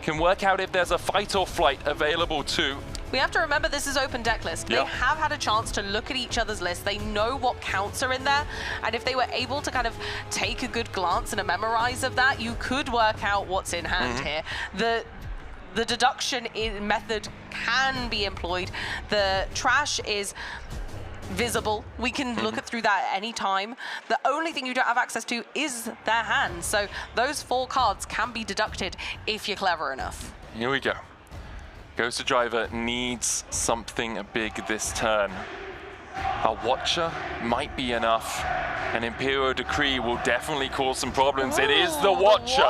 Can work out if there's a fight or flight available too. We have to remember this is open deck list. They have had a chance to look at each other's list. They know what counts are in there. And if they were able to kind of take a good glance and a memorize of that, you could work out what's in hand here. The deduction method can be employed. The trash is visible. We can look through that at any time. The only thing you don't have access to is their hand. So those 4 cards can be deducted if you're clever enough. Here we go. Ghosterdriver needs something big this turn. A Watcher might be enough. An Imperial Decree will definitely cause some problems. It is the Watcher.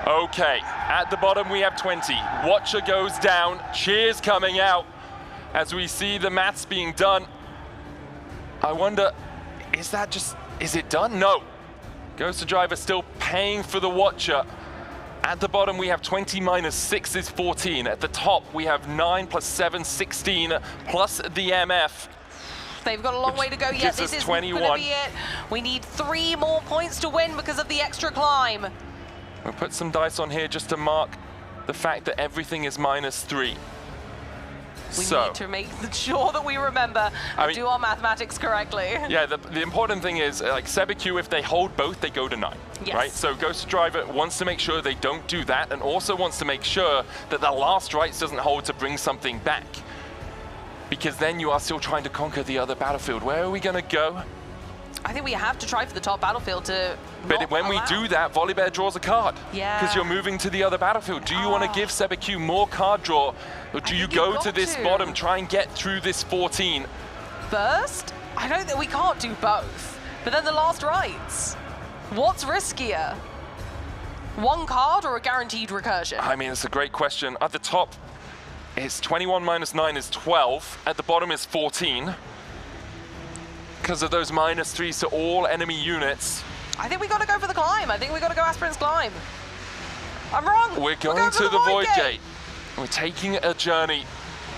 Okay, at the bottom we have 20. Watcher goes down. Cheers coming out as we see the maths being done. I wonder, is it done? No. Ghosterdriver still paying for the Watcher. At the bottom, we have 20 minus 6 is 14. At the top, we have 9 plus 7, 16, plus the MF. They've got a long way to go yet. This is going to be it. We need 3 more points to win because of the extra climb. We'll put some dice on here just to mark the fact that everything is minus 3. We need to make sure that we remember and do our mathematics correctly. Yeah, the important thing is, like Sebiqqqqqqqq, if they hold both, they go to 9, right? So Ghosterdriver wants to make sure they don't do that, and also wants to make sure that the last rites doesn't hold to bring something back. Because then you are still trying to conquer the other battlefield. Where are we going to go? I think we have to try for the top battlefield to But when we do that, Volibear draws a card. Yeah. Because you're moving to the other battlefield. Do you want to give Sebiqqqqqq more card draw? Or do you go to this bottom, try and get through this 14? First? I don't think we can't do both. But then the last rites. What's riskier? 1 card or a guaranteed recursion? I mean, it's a great question. At the top, it's 21 minus 9 is 12. At the bottom is 14. Because of those minus 3s to all enemy units. I think we got to go for the climb. I think we got to go Aspirant's Climb. I'm wrong. We're going to the Void Gate. We're taking a journey,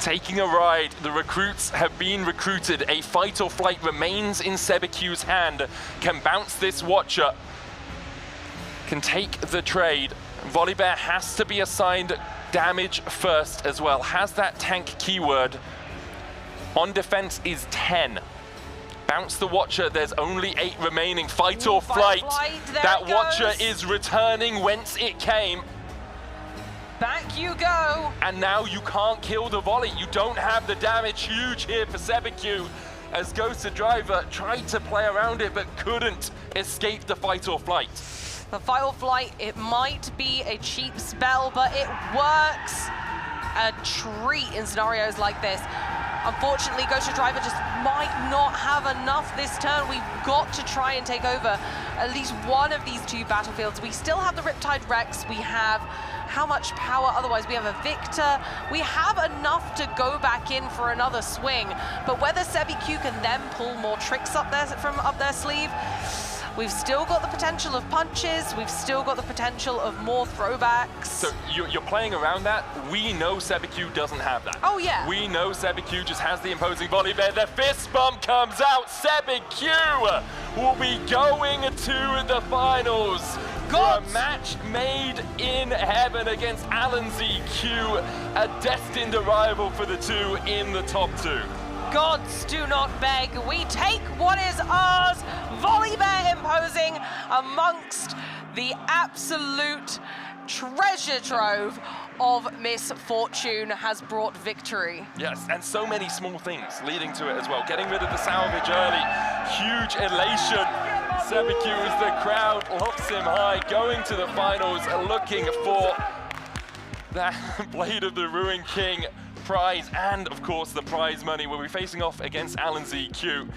taking a ride. The recruits have been recruited. A fight or flight remains in Sebiqqqqqqq's hand. Can bounce this Watcher. Can take the trade. Volibear has to be assigned damage first as well. Has that tank keyword. On defense is 10. Bounce the Watcher, there's only 8 remaining. Fight or Fight flight. or flight, there That it Watcher goes. is returning whence it came. Back you go. And now you can't kill the volley. You don't have the damage. Huge here for Sebiqqqqqqqqqq as Ghosterdriver tried to play around it but couldn't escape the fight or flight. The fight or flight, it might be a cheap spell, but it works a treat in scenarios like this. Unfortunately, Ghosterdriver just might not have enough this turn. We've got to try and take over at least one of these 2 battlefields. We still have the Riptide Rex. We have how much power otherwise? We have a Viktor. We have enough to go back in for another swing. But whether Sebiqqqqqqqqqq can then pull more tricks up there from up their sleeve, we've still got the potential of punches. We've still got the potential of more throwbacks. So you're playing around that. We know Sebiqqqqqqqq doesn't have that. Oh, yeah. We know Sebiqqqqqqqq just has the imposing volley there. The fist bump comes out. Sebiqqqqqqqq will be going to the finals. God. For a match made in heaven against AlanZQ, a destined arrival for the 2 in the top 2. Gods do not beg. We take what is ours. Volibear imposing amongst the absolute treasure trove of misfortune has brought victory. Yes, and so many small things leading to it as well. Getting rid of the salvage early, huge elation. Sebiqqqqqqqq as the crowd lofts him high, going to the finals, looking for that Blade of the Ruin King prize and, of course, the prize money. We'll be facing off against AlanZQ.